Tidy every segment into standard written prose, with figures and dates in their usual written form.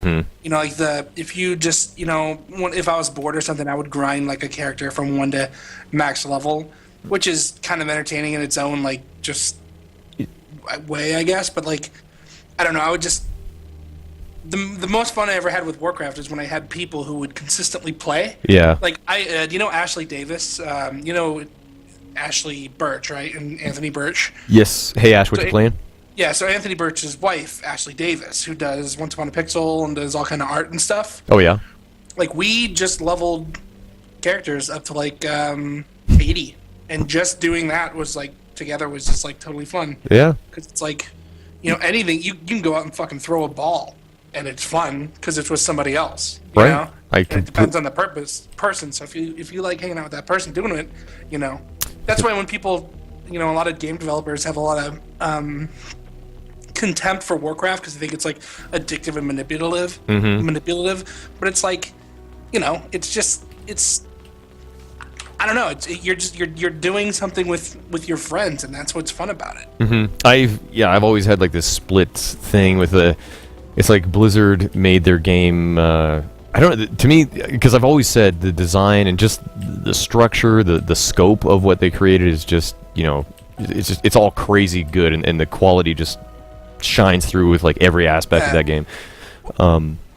Hmm. You know, like if you just, if I was bored or something, I would grind like a character from 1 to max level, which is kind of entertaining in its own like just way, I guess. But like, I don't know. I would just the most fun I ever had with Warcraft is when I had people who would consistently play. Yeah. Like do you know Ashley Davis? Ashley Birch, right? And Anthony Birch. Yes. Hey Ash, what So you playing? yeah, so Anthony Birch's wife, Ashley Davis, who does Once Upon a Pixel and does all kind of art and stuff. Oh yeah. Like we just leveled characters up to like 80, and just doing that was like together was just like totally fun. Yeah. Because it's like, anything you can go out and fucking throw a ball, and it's fun because it's with somebody else. You Right. know? I And can it depends on the person. So if you like hanging out with that person doing it, that's why when people, a lot of game developers have a lot of contempt for Warcraft because they think it's like addictive and manipulative. But it's like, it's I don't know. You're doing something with your friends, and that's what's fun about it. I've always had like this split thing with it's like Blizzard made their game. I don't. To me, because I've always said the design and just the structure, the scope of what they created is just it's all crazy good, and the quality just shines through with like every aspect of that game.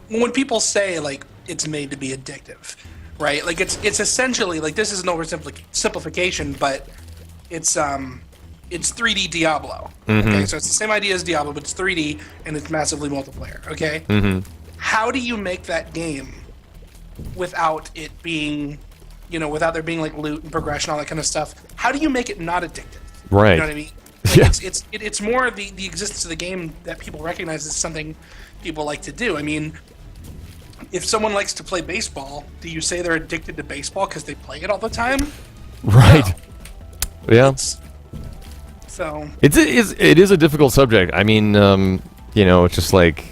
When people say like it's made to be addictive, right? Like it's essentially like, this is an oversimplification, but it's 3D Diablo. Okay, so it's the same idea as Diablo, but it's 3D and it's massively multiplayer. Okay, how do you make that game without it being, without there being like loot and progression, all that kind of stuff? How do you make it not addictive? Right. You know what I mean? Like, Yeah. It's more the existence of the game that people recognize as something people like to do. I mean, if someone likes to play baseball, do you say they're addicted to baseball because they play it all the time? Right. No. Yeah. So It is a difficult subject. I mean, it's just like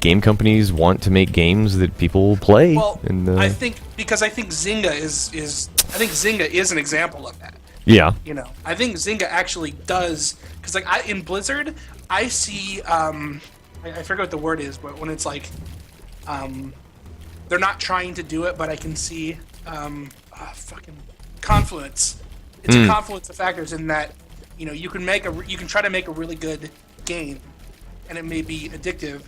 game companies want to make games that people play. well, and I think Zynga is an example of that. yeah. I think Zynga actually does, because like in Blizzard, I see I forget what the word is, but when it's like they're not trying to do it, but I can see fucking confluence. It's a confluence of factors in that you can try to make a really good game, and it may be addictive.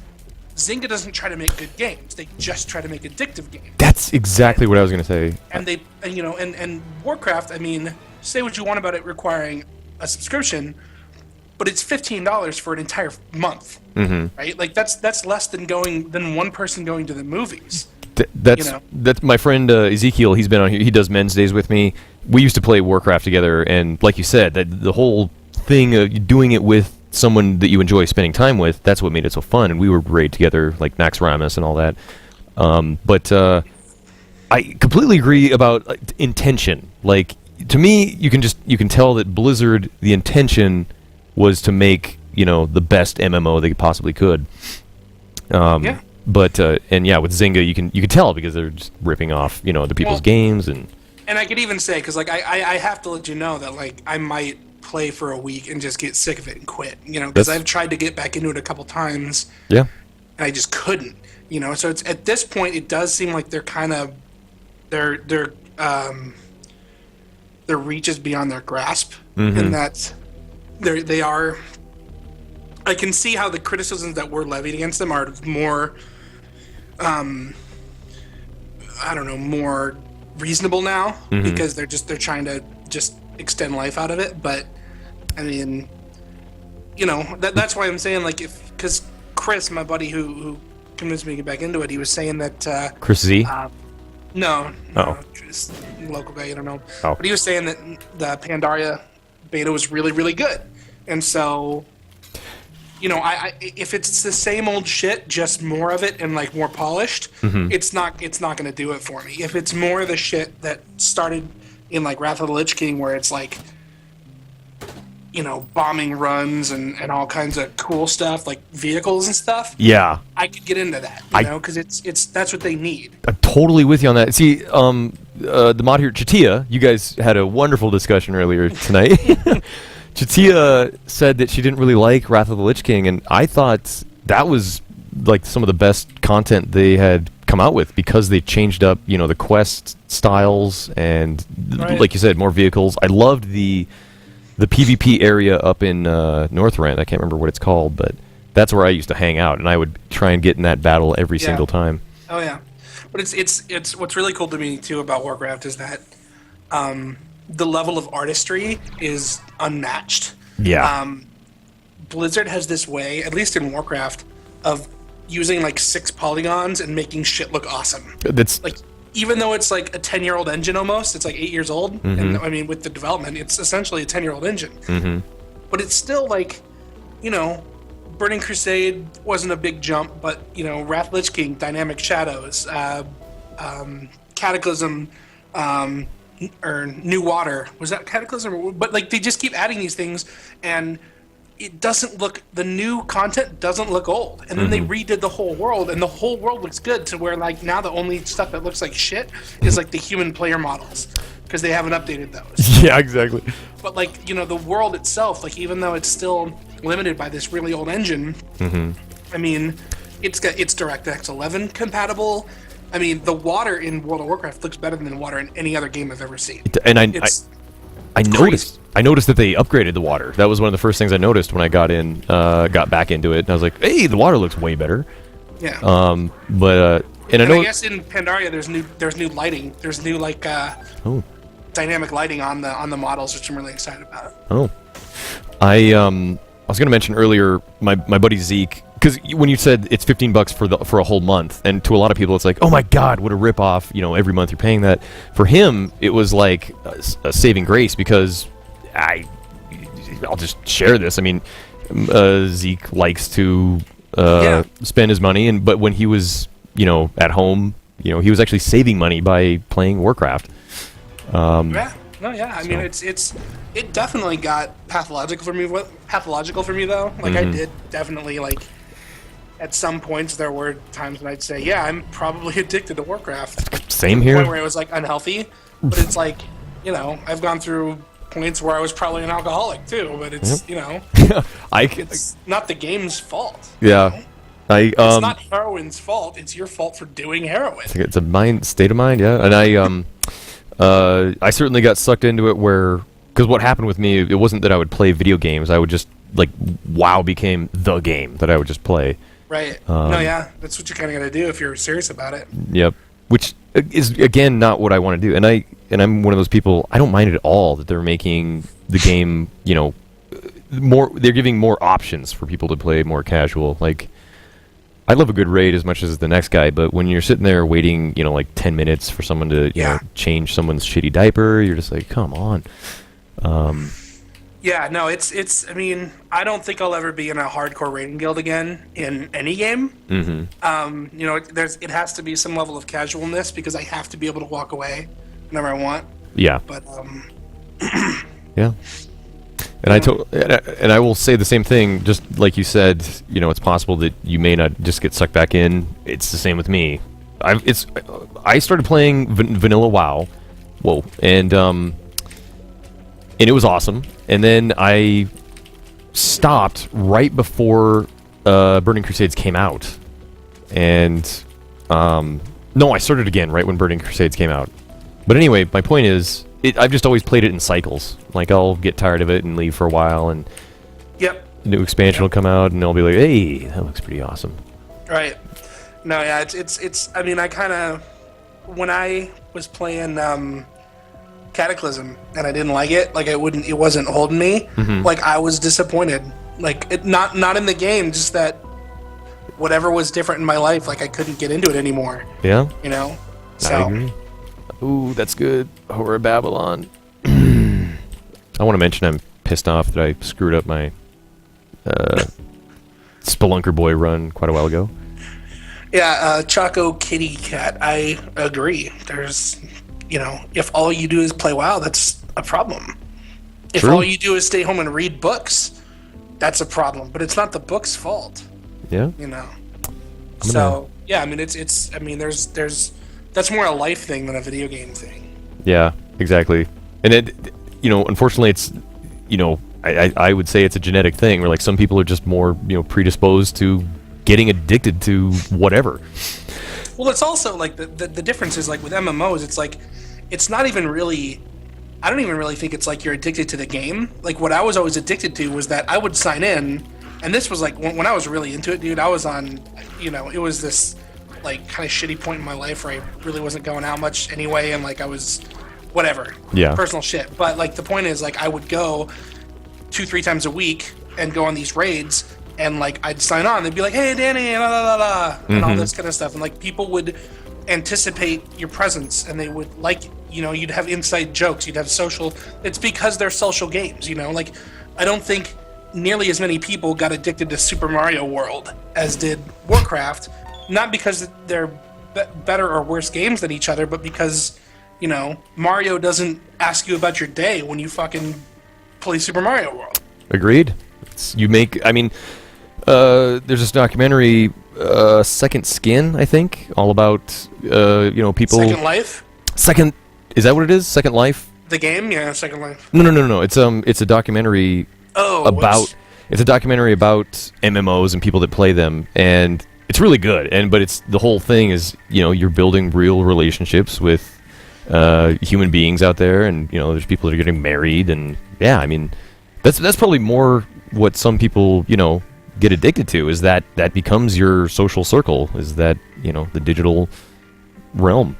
Zynga doesn't try to make good games; they just try to make addictive games. That's exactly what I was going to say. And Warcraft. I mean, say what you want about it requiring a subscription, but it's $15 for an entire month, right? Like that's less than one person going to the movies. That's my friend Ezekiel. He's been on here. He does men's days with me. We used to play Warcraft together, and like you said, that the whole thing of doing it with someone that you enjoy spending time with, that's what made it so fun. And we would raid together, like Max Ramus and all that. But I completely agree about intention. Like, to me, you can tell that Blizzard, the intention was to make the best MMO they possibly could. Yeah. But and yeah, with Zynga, you can tell because they're just ripping off other people's games. And I could even say, because like I have to let you know that like I might play for a week and just get sick of it and quit. Because I've tried to get back into it a couple times. Yeah. And I just couldn't. So it's at this point it does seem like they're kind of their reach is beyond their grasp, and that they are. I can see how the criticisms that were levied against them are more, more reasonable now, because they're trying to just extend life out of it. But I mean, that's why I'm saying, like, because Chris, my buddy who convinced me to get back into it, he was saying that Chris Z. No, Oh. just local guy, I don't know. Oh. But he was saying that the Pandaria beta was really, really good. And so, if it's the same old shit, just more of it and like more polished, it's not going to do it for me. If it's more of the shit that started in like Wrath of the Lich King, where it's like, bombing runs and all kinds of cool stuff, like vehicles and stuff. Yeah. I could get into that, because it's that's what they need. I'm totally with you on that. See, the mod here, Chatia, you guys had a wonderful discussion earlier tonight. Chatia said that she didn't really like Wrath of the Lich King, and I thought that was like some of the best content they had come out with, because they changed up, the quest styles and, like you said, more vehicles. I loved the PvP area up in Northrend. I can't remember what it's called, but that's where I used to hang out, and I would try and get in that battle every single time. Oh yeah, but it's what's really cool to me too about Warcraft is that the level of artistry is unmatched. Yeah. Blizzard has this way, at least in Warcraft, of using like 6 polygons and making shit look awesome. That's like, even though it's like a 10-year-old engine almost, it's like 8 years old. And I mean, with the development, it's essentially a 10-year-old engine. But it's still like, Burning Crusade wasn't a big jump, but Wrath Lich King, Dynamic Shadows, Cataclysm, or New Water. Was that Cataclysm? But like, they just keep adding these things, and it doesn't look, the new content doesn't look old. And then they redid the whole world, and the whole world looks good, to where like now the only stuff that looks like shit is like the human player models, because they haven't updated those. Yeah, exactly. But like, the world itself, like, even though it's still limited by this really old engine, I mean, it's DirectX 11 compatible. I mean, the water in World of Warcraft looks better than the water in any other game I've ever seen. And I noticed that they upgraded the water. That was one of the first things I noticed when I got back into it. And I was like, hey, the water looks way better. Yeah. But and I guess in Pandaria there's new lighting. There's new like dynamic lighting on the models, which I'm really excited about. Oh. I was going to mention earlier my buddy Zeke, because when you said it's $15 for a whole month, and to a lot of people it's like, oh my god, what a ripoff! Every month you're paying that. For him, it was like a saving grace, because I'll just share this. I mean, Zeke likes to spend his money, but when he was at home, he was actually saving money by playing Warcraft. I mean, it definitely got pathological for me. Pathological for me though. Like I did definitely like. At some points, there were times when I'd say, "Yeah, I'm probably addicted to Warcraft." Same here. To the point where it was like unhealthy, but it's like, I've gone through points where I was probably an alcoholic too. But it's it's not the game's fault. Yeah, it's not heroin's fault. It's your fault for doing heroin. It's a state of mind. Yeah, and I certainly got sucked into it because what happened with me, it wasn't that I would play video games. I would just like WoW became the game that I would just play. Right. That's what you kind of got to do if you're serious about it. Yep. Which is again not what I want to do, and I'm one of those people. I don't mind at all that they're making the game, more. They're giving more options for people to play more casual. Like, I love a good raid as much as the next guy, but when you're sitting there waiting, like 10 minutes for someone to change someone's shitty diaper, you're just like, come on. Yeah, no, it's. I mean, I don't think I'll ever be in a hardcore raiding guild again in any game. It has to be some level of casualness, because I have to be able to walk away whenever I want. Yeah. But yeah. And I will say the same thing. Just like you said, it's possible that you may not just get sucked back in. It's the same with me. I started playing vanilla WoW. Whoa, and it was awesome. And then I stopped right before Burning Crusades came out. And no, I started again right when Burning Crusades came out. But anyway, my point is, I've just always played it in cycles. Like, I'll get tired of it and leave for a while, and new expansion will come out, and I'll be like, hey, that looks pretty awesome. Right. No, yeah, it's. I mean, I kind of, when I was playing Cataclysm and I didn't like it, like it wasn't holding me. Like, I was disappointed. Like, not in the game, just that whatever was different in my life, like I couldn't get into it anymore. Yeah. So. I agree. Ooh, that's good. Horror Babylon. I want to mention I'm pissed off that I screwed up my Spelunker Boy run quite a while ago. Yeah, Choco Kitty Cat, I agree. There's, if all you do is play WoW, that's a problem. If all you do is stay home and read books, that's a problem. But it's not the book's fault. Yeah. So, yeah, I mean, there's that's more a life thing than a video game thing. Yeah, exactly. And it, unfortunately, it's, I would say it's a genetic thing where, like, some people are just more, predisposed to getting addicted to whatever. Well, it's also like the difference is like with MMOs, it's like it's not even really. I don't even really think it's like you're addicted to the game. Like what I was always addicted to was that I would sign in, and this was like when I was really into it, dude. I was on, it was this like kind of shitty point in my life where I really wasn't going out much anyway, and like I was whatever, personal shit. But like the point is like I would go 2-3 times a week and go on these raids, and like I'd sign on. They'd be like, "Hey, Danny," and la la la, and all this kind of stuff, and like people would anticipate your presence, and they would like. You'd have inside jokes, you'd have social. It's because they're social games, Like, I don't think nearly as many people got addicted to Super Mario World as did Warcraft. Not because they're better or worse games than each other, but because, Mario doesn't ask you about your day when you fucking play Super Mario World. Agreed. There's this documentary, Second Skin, I think, all about, people... Second Life? Is that what it is? Second Life? The game? Yeah, Second Life. No. It's a documentary it's a documentary about MMOs and people that play them, and it's really good. But it's the whole thing is, you're building real relationships with human beings out there, and there's people that are getting married, and that's probably more what some people, get addicted to, is that becomes your social circle, is that, the digital realm.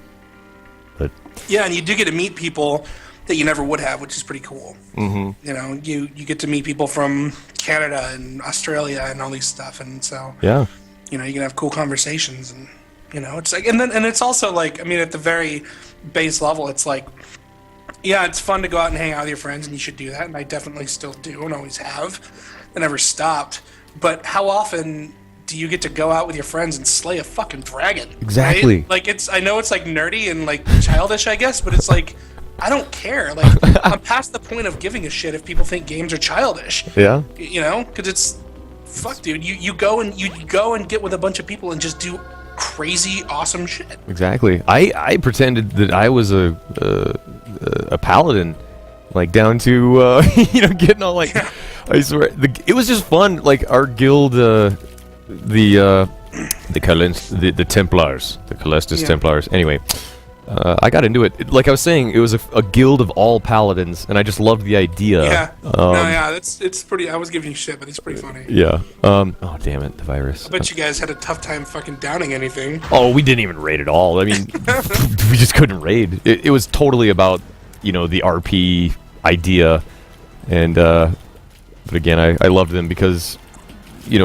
But yeah, and you do get to meet people that you never would have, which is pretty cool. Mm-hmm. You get to meet people from Canada and Australia and all these stuff, and so you can have cool conversations, and it's like, and it's also like, at the very base level, it's like, yeah, it's fun to go out and hang out with your friends, and you should do that, and I definitely still do, and always have, and never stopped. But how often do you get to go out with your friends and slay a fucking dragon? Exactly. Right? Like, I know it's like nerdy and like childish, I guess, but it's like, I don't care. Like, I'm past the point of giving a shit if people think games are childish. Yeah. Because it's, fuck, dude. You go and get with a bunch of people and just do crazy, awesome shit. Exactly. I pretended that I was a paladin, like down to getting all like. Yeah. I swear, it was just fun. Like our guild, the Templars, the Calestis Templars. Anyway, I got into it. Like I was saying, it was a guild of all paladins, and I just loved the idea. Yeah. It's pretty. I was giving you shit, but it's pretty funny. Yeah. Oh damn it, the virus. I bet you guys had a tough time fucking downing anything. Oh, we didn't even raid at all. I mean, we just couldn't raid. It was totally about the RP idea, and but again, I loved them because it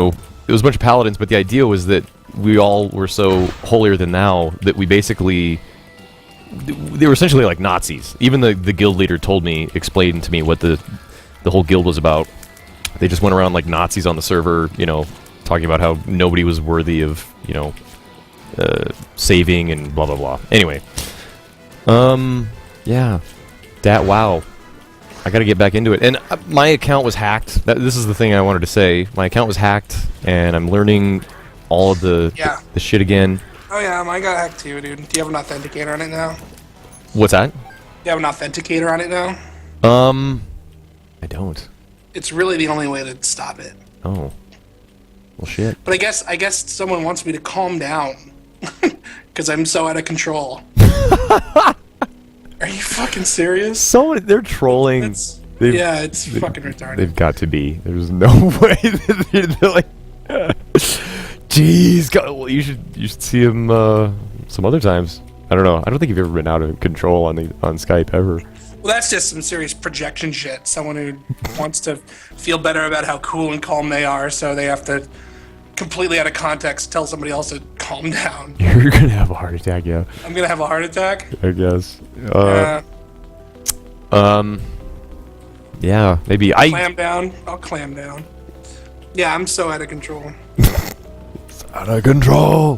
was a bunch of paladins, but the idea was that we all were so holier than thou that we basically, they were essentially like Nazis. Even the guild leader explained to me what the whole guild was about. They just went around like Nazis on the server, talking about how nobody was worthy of, saving and blah blah blah. Anyway, yeah, wow. I gotta get back into it. And my account was hacked. This is the thing I wanted to say. My account was hacked, and I'm learning all of the shit again. Oh yeah, mine got hacked too, dude. Do you have an authenticator on it now? What's that? Do you have an authenticator on it now? I don't. It's really the only way to stop it. Oh. Well, shit. But I guess someone wants me to calm down because I'm so out of control. Are you fucking serious? They're trolling. It's fucking retarded. They've got to be. There's no way that they're like, jeez, God, well, you should see him some other times. I don't know. I don't think you've ever been out of control on Skype ever. Well, that's just some serious projection shit. Someone who wants to feel better about how cool and calm they are, so they have to completely out of context tell somebody else to calm down. You're gonna have a heart attack, yeah. I'm gonna have a heart attack? I guess. Yeah, maybe Clam down. I'll clam down. Yeah, I'm so out of control. It's out of control.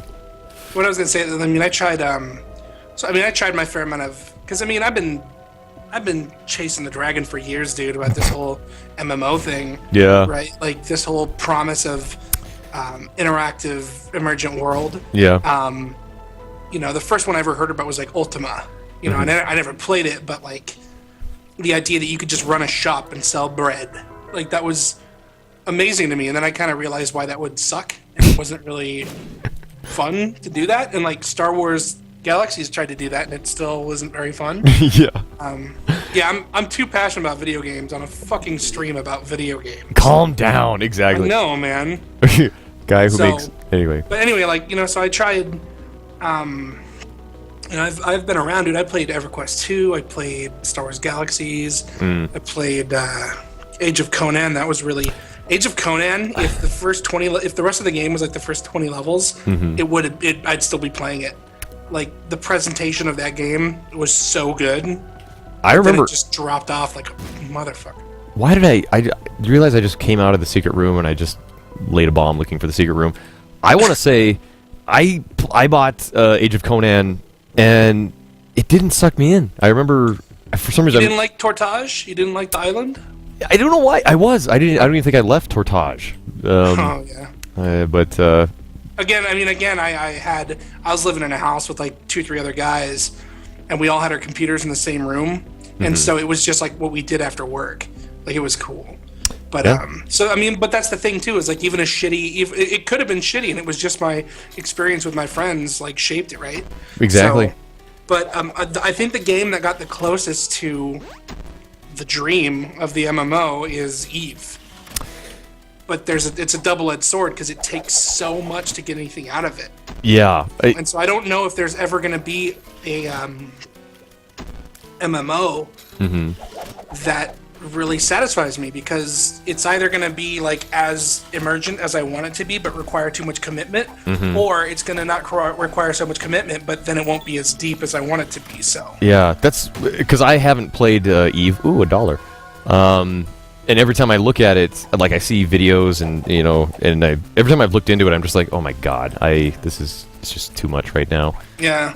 What I was gonna say, I tried. I tried my fair amount of, because I've been chasing the dragon for years, dude, about this whole MMO thing. Yeah. Right. Like this whole promise of interactive emergent world. Yeah. The first one I ever heard about was like Ultima. I never played it, but like the idea that you could just run a shop and sell bread, like that was amazing to me. And then I kind of realized why that would suck. and it wasn't really fun to do that. And like Star Wars Galaxies tried to do that, and it still wasn't very fun. Yeah. I'm too passionate about video games on a fucking stream about video games. Calm down. Exactly. No, man. Guy who makes anyway. But anyway, like so I tried. I've been around, dude. I played EverQuest 2. I played Star Wars Galaxies. I played Age of Conan. That was really Age of Conan. If the rest of the game was like the first 20 levels, I'd still be playing it. Like the presentation of that game was so good. I remember it just dropped off like a motherfucker. Why did I realized I just came out of the secret room and I just laid a bomb looking for the secret room. I want to say I bought Age of Conan and it didn't suck me in. I remember for some reason you didn't like Tortage? You didn't like the island? I don't know why. I don't even think I left Tortage. Oh yeah. But Again, I was living in a house with like 2-3 other guys, and we all had our computers in the same room, and so it was just like what we did after work. Like it was cool. But but that's the thing too, is like even it could have been shitty, and it was just my experience with my friends like shaped it, right? Exactly. So, but I think the game that got the closest to the dream of the MMO is Eve. But it's a double-edged sword because it takes so much to get anything out of it. Yeah. And so I don't know if there's ever going to be a MMO that really satisfies me, because it's either going to be like as emergent as I want it to be but require too much commitment, or it's going to not require so much commitment but then it won't be as deep as I want it to be. So yeah, that's because I haven't played Eve. Ooh, $1. And every time I look at it, like I see videos, and every time I've looked into it, I'm just like, oh my god, it's just too much right now. Yeah.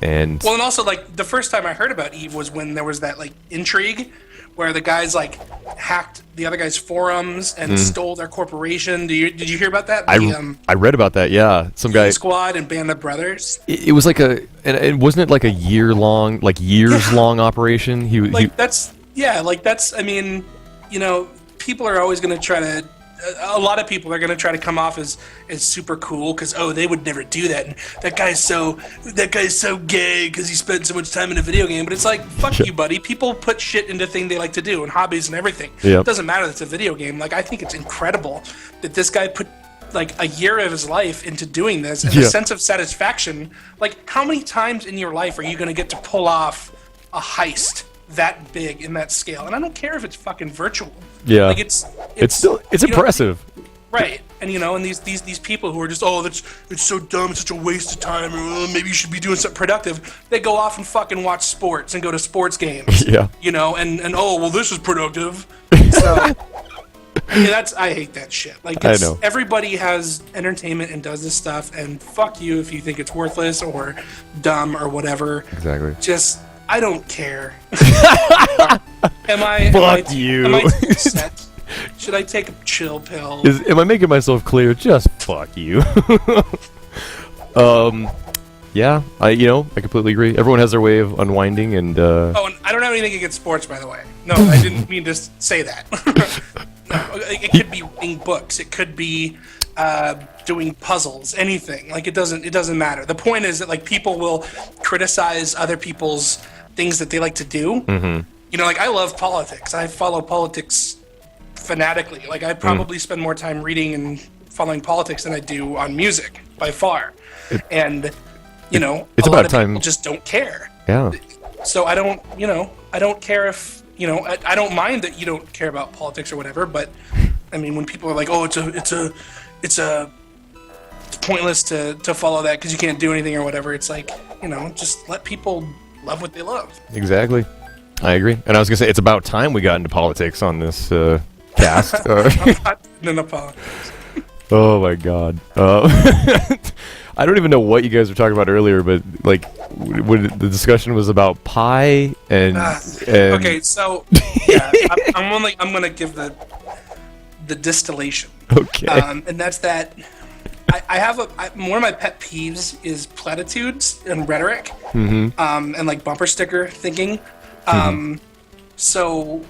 And also like the first time I heard about Eve was when there was that like intrigue where the guys like hacked the other guy's forums and stole their corporation. Did you hear about that? I read about that. Yeah, some guy Squad and Band of Brothers. It was like and wasn't it like a years long operation? People are always going to try to. A lot of people are going to try to come off as super cool because they would never do that, and that guy's so gay because he spent so much time in a video game. But it's like, fuck you, buddy. People put shit into things they like to do and hobbies and everything. Yep. It doesn't matter that it's a video game. Like, I think it's incredible that this guy put like a year of his life into doing this, and the sense of satisfaction. Like, how many times in your life are you going to get to pull off a heist that big in that scale? And I don't care if it's fucking virtual. Yeah, like it's impressive, right? And and these people who are just it's so dumb, it's such a waste of time, or maybe you should be doing something productive. They go off and fucking watch sports and go to sports games. Yeah, and oh well, this is productive. So I hate that shit. Like, I know everybody has entertainment and does this stuff, and fuck you if you think it's worthless or dumb or whatever. Exactly. Just I don't care. Am I too upset? Should I take a chill pill? Am I making myself clear? Just fuck you. Yeah, I completely agree. Everyone has their way of unwinding, and and I don't have anything against sports, by the way. No, I didn't mean to say that. No, it could be reading books. It could be doing puzzles. Anything. Like, it doesn't matter. The point is that like people will criticize other people's things that they like to do. Like, I love politics. I follow politics fanatically. Like, I probably spend more time reading and following politics than I do on music, by far. And it's a about lot of time. People just don't care. Yeah. So I don't care if I don't mind that you don't care about politics or whatever. But I mean, when people are like, oh, it's pointless to follow that because you can't do anything or whatever. It's like, just let people love what they love. Exactly. I agree. And I was going to say, it's about time we got into politics on this cast. I'm not into politics. Oh, my God. I don't even know what you guys were talking about earlier, but, like, when the discussion was about pie and okay, so, yeah, I'm going to give the distillation. Okay. And that's that... I have one of my pet peeves is platitudes and rhetoric, and like bumper sticker thinking. So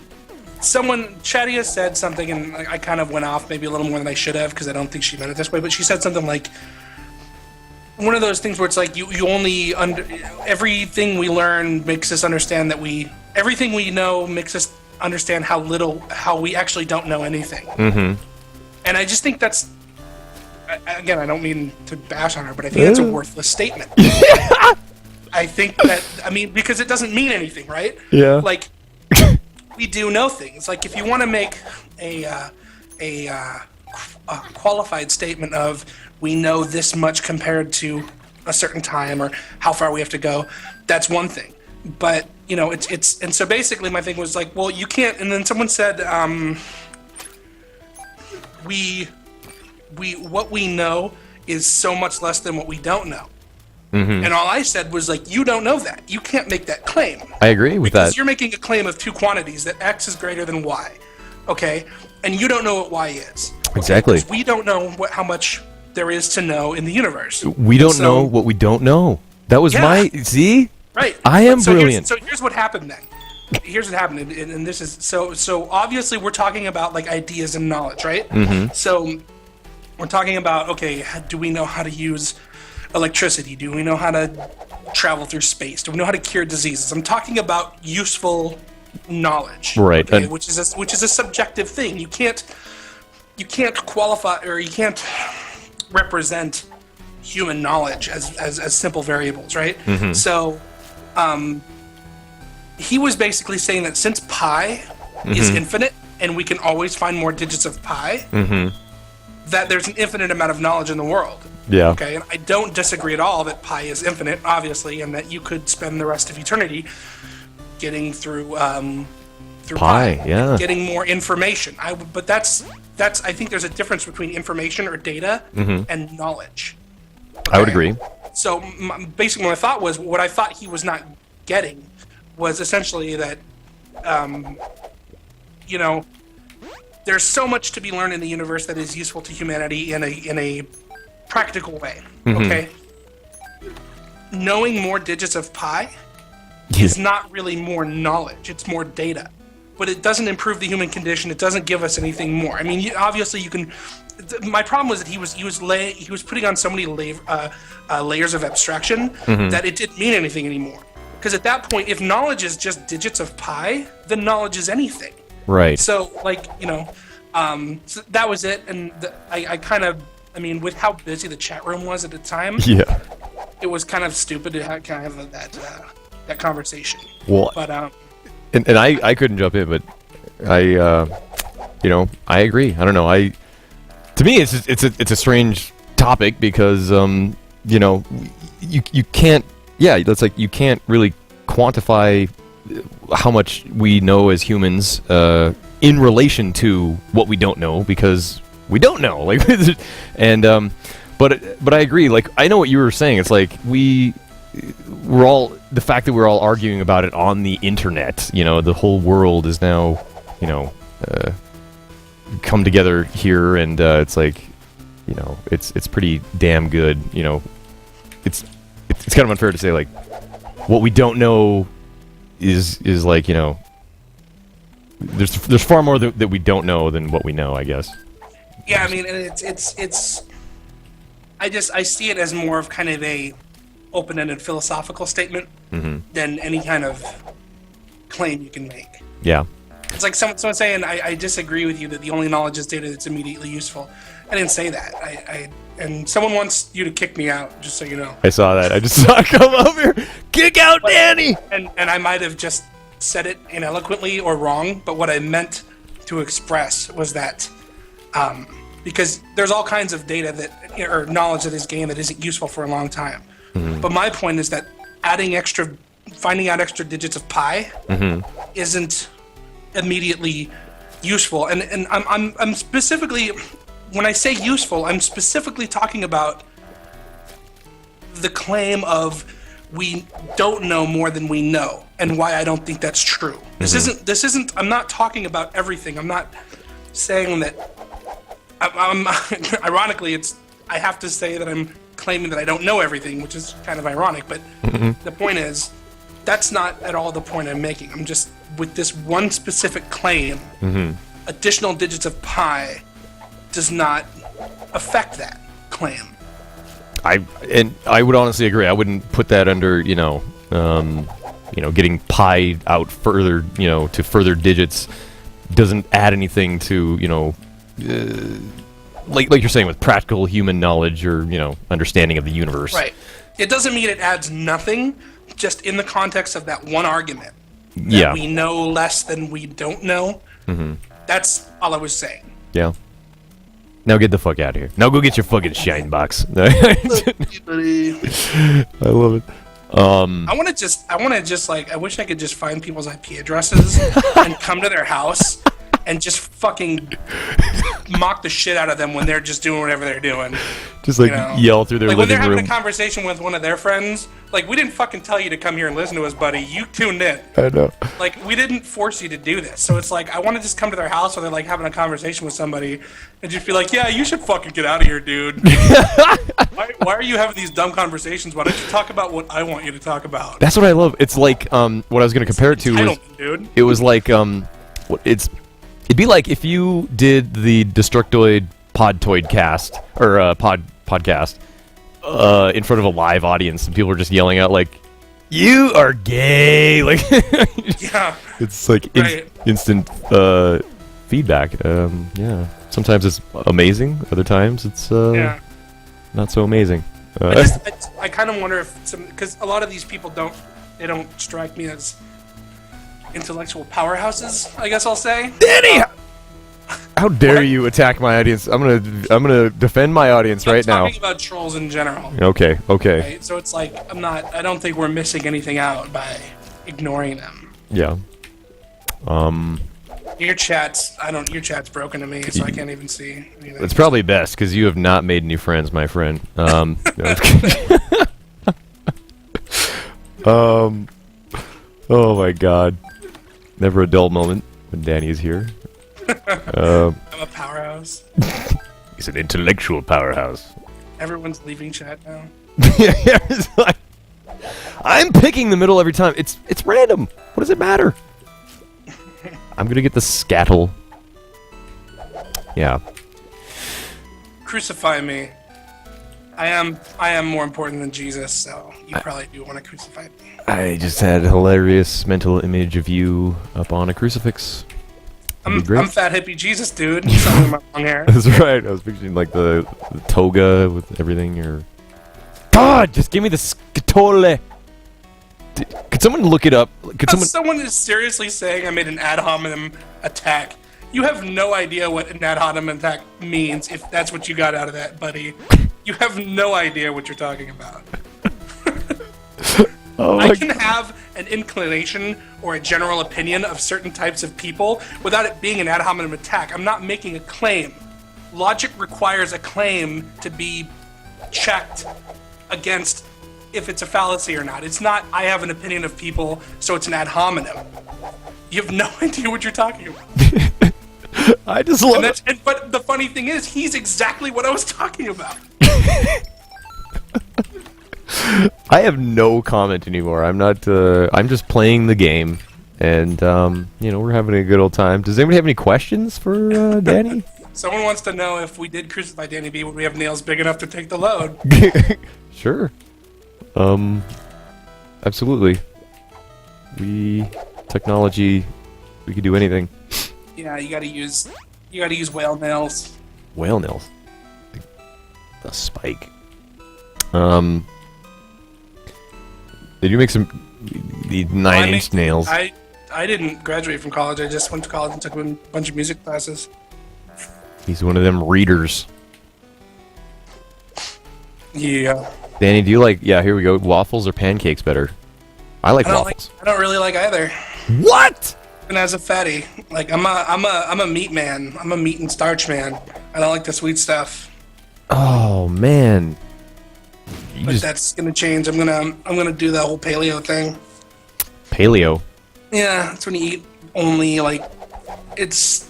Shadia said something, and I kind of went off maybe a little more than I should have because I don't think she meant it this way. But she said something like, one of those things where it's like you only everything we learn makes us understand that everything we know makes us understand how we actually don't know anything. Mm-hmm. And I just think that's, again, I don't mean to bash on her, but I think that's a worthless statement. I think that, because it doesn't mean anything, right? Yeah. Like, we do know things. Like, if you want to make a qualified statement of we know this much compared to a certain time or how far we have to go, that's one thing. But it's and so basically my thing was like, well, you can't. And then someone said, what we know is so much less than what we don't know. Mm-hmm. And all I said was like, you don't know that. You can't make that claim. I agree with because that. You're making a claim of two quantities that X is greater than Y. Okay, and you don't know what Y is. Okay? Exactly. Because we don't know how much there is to know in the universe. We don't know what we don't know. That was see? Right. I am brilliant. So here's what happened then. Here's what happened, and this is so obviously we're talking about like ideas and knowledge, right? Mm-hmm. So we're talking about, okay, do we know how to use electricity? Do we know how to travel through space? Do we know how to cure diseases? I'm talking about useful knowledge, right? Okay, which is a subjective thing. You can't qualify, or you can't represent human knowledge as simple variables, right? Mm-hmm. So he was basically saying that since pi is infinite and we can always find more digits of pi, that there's an infinite amount of knowledge in the world. Yeah. Okay, and I don't disagree at all that pi is infinite, obviously, and that you could spend the rest of eternity getting through pi, getting more information. But that's I think there's a difference between information or data and knowledge. Okay? I would agree. So basically, my thought was, what I thought he was not getting was essentially that, there's so much to be learned in the universe that is useful to humanity in a practical way. Okay, knowing more digits of pi is not really more knowledge; it's more data. But it doesn't improve the human condition. It doesn't give us anything more. I mean, obviously, you can. My problem was that he was putting on so many layers of abstraction that it didn't mean anything anymore. Because at that point, if knowledge is just digits of pi, then knowledge is anything. Right. So, so that was it. And I kind of, with how busy the chat room was at the time, it was kind of stupid to have that conversation. Well, but and I couldn't jump in, but I agree. I don't know. To me, it's a strange topic because you can't. Yeah, that's like you can't really quantify how much we know as humans in relation to what we don't know, because we don't know. Like, and but I agree. Like, I know what you were saying. It's like we're all, the fact that we're all arguing about it on the internet. The whole world is now come together here, and it's like it's pretty damn good. It's kind of unfair to say, like, what we don't know is like, there's far more that we don't know than what we know, I guess. Yeah, and it's I see it as more of kind of a open-ended philosophical statement than any kind of claim you can make. Yeah. It's like someone saying, I disagree with you that the only knowledge is data that's immediately useful. I didn't say that. And someone wants you to kick me out, just so you know. I saw that. I just saw it come over. Kick out Danny! And I might have just said it ineloquently or wrong, but what I meant to express was that because there's all kinds of data that, or knowledge of this game that isn't useful for a long time. But my point is that finding out extra digits of pi isn't immediately useful. And I'm specifically, when I say useful, I'm specifically talking about the claim of we don't know more than we know, and why I don't think that's true. This isn't. I'm not talking about everything. I'm not saying that. Ironically, I have to say that I'm claiming that I don't know everything, which is kind of ironic. But the point is, that's not at all the point I'm making. I'm just, with this one specific claim, additional digits of pi does not affect that claim. I would honestly agree. I wouldn't put that under, getting pi out further, to further digits doesn't add anything to, like you're saying with practical human knowledge or, understanding of the universe. Right. It doesn't mean it adds nothing, just in the context of that one argument. Yeah. We know less than we don't know. That's all I was saying. Yeah. Now get the fuck out of here. Now go get your fucking shine box. I love it. I want to just I wish I could just find people's IP addresses and come to their house and just fucking mock the shit out of them when they're just doing whatever they're doing. Just yell through their like when living they're room. having a conversation with one of their friends. Like, we didn't fucking tell you to come here and listen to us, buddy. You tuned in. I know. Like, we didn't force you to do this. So it's like, I want to just come to their house where they're like having a conversation with somebody and just be like, yeah, you should fucking get out of here, dude. Why are you having these dumb conversations? Why don't you talk about what I want you to talk about? That's what I love. It's like what I was going to compare it to was dude. It was like it'd be like if you did the Destructoid Podtoid cast or podcast in front of a live audience and people were just yelling out like, "You are gay!" Like, yeah, it's like instant feedback. Yeah, sometimes it's amazing. Other times it's not so amazing. I kind of wonder if because a lot of these people don't strike me as intellectual powerhouses, I guess I'll say. Danny, how dare you attack my audience? I'm gonna defend my audience right now. I'm talking about trolls in general. Okay. Right? So it's like I don't think we're missing anything out by ignoring them. Yeah. Your chat's broken to me, so I can't even see anything. It's probably best because you have not made new friends, my friend. Oh my God. Never a dull moment when Danny is here. I'm a powerhouse. He's an intellectual powerhouse. Everyone's leaving chat now. It's like, I'm picking the middle every time. It's random. What does it matter? I'm gonna get the scattle. Yeah. Crucify me. I am more important than Jesus, so you probably do want to crucify me. I just had a hilarious mental image of you up on a crucifix. I'm fat hippie Jesus, dude. Something with my long hair. That's right. I was picturing like the toga with everything. Or God, just give me the scatole. Could someone look it up? Someone is seriously saying I made an ad hominem attack. You have no idea what an ad hominem attack means. If that's what you got out of that, buddy, you have no idea what you're talking about. I can have an inclination or a general opinion of certain types of people without it being an ad hominem attack. I'm not making a claim. Logic requires a claim to be checked against if it's a fallacy or not. It's not, I have an opinion of people, so it's an ad hominem. You have no idea what you're talking about. I just love it. But the funny thing is, he's exactly what I was talking about. I have no comment anymore. I'm not. I'm just playing the game, and we're having a good old time. Does anybody have any questions for Danny? Someone wants to know if we did crucify Danny B, would we have nails big enough to take the load? Sure. Absolutely. Technology, we could do anything. Yeah, you gotta use whale nails. Whale nails. The spike. Did you make the 9-inch nails? I didn't graduate from college. I just went to college and took a bunch of music classes. He's one of them readers. Yeah. Danny, do you like? Yeah, here we go. Waffles or pancakes better? I like waffles. I don't really like either. What? And as a fatty, like I'm a meat man. I'm a meat and starch man. I don't like the sweet stuff. Oh man. But that's gonna change. I'm gonna do that whole paleo thing. Paleo. Yeah, it's when you eat only like it's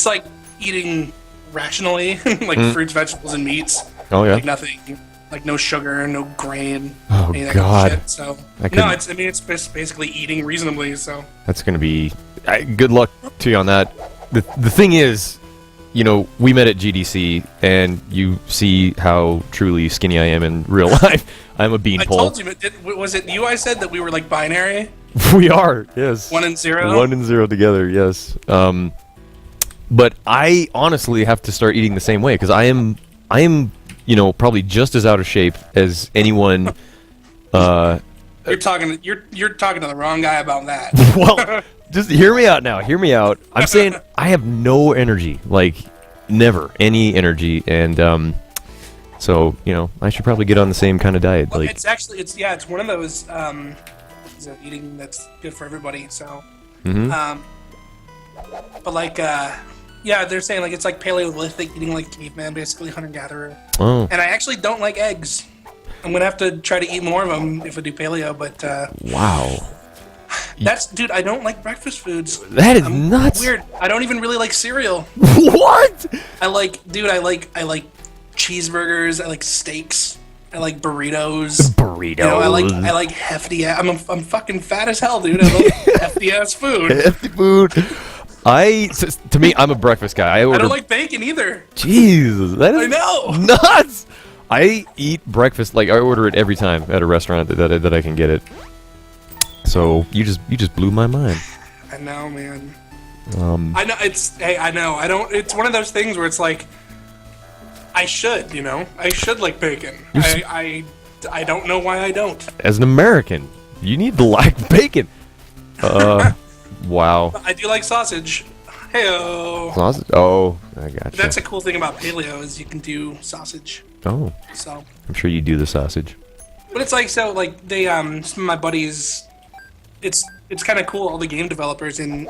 like eating rationally, like fruits, vegetables, and meats. Oh yeah. Like nothing, like no sugar, no grain. Oh Oh any of that God. Shit. So I couldn't- it's basically eating reasonably. So That's gonna be good luck to you on that. The thing is, you know, we met at GDC, and you see how truly skinny I am in real life. I'm a I beanpole. told you, was it you? I said that we were like binary, We are, yes. 1 and 0. 1 and 0 together, yes. But I honestly have to start eating the same way because I am, you know, probably just as out of shape as anyone. You're talking to the wrong guy about that. Well, just hear me out now. Hear me out. I'm saying I have no energy, like never any energy, and so you know I should probably get on the same kind of diet. Well, like it's one of those eating that's good for everybody. So, Mhm. but like yeah, they're saying like it's like Paleolithic eating like caveman, basically hunter gatherer. Oh, And I actually don't like eggs. I'm gonna have to try to eat more of them if I do paleo. But wow, dude, I don't like breakfast foods. that is nuts. Weird. I don't even really like cereal. What? I like cheeseburgers. I like steaks. I like burritos. Burritos. You know, I like hefty. I'm fucking fat as hell, dude. I love hefty ass food. Hefty food. To me, I'm a breakfast guy. I I order. don't like bacon either. Jeez, that is I know. nuts. I eat breakfast like I order it every time at a restaurant that I can get it. So you just blew my mind. I know, man. Um, I know I know. I don't. It's one of those things where it's like, I should, you know, I should like bacon. I don't know why I don't. as an American, you need to like bacon. Wow. I do like sausage. Heyo. Sausage? Oh, I gotcha. That's a cool thing about paleo is you can do sausage. Oh, So, I'm sure you do the sausage. but it's like so like they some of my buddies. It's kind of cool. All the game developers in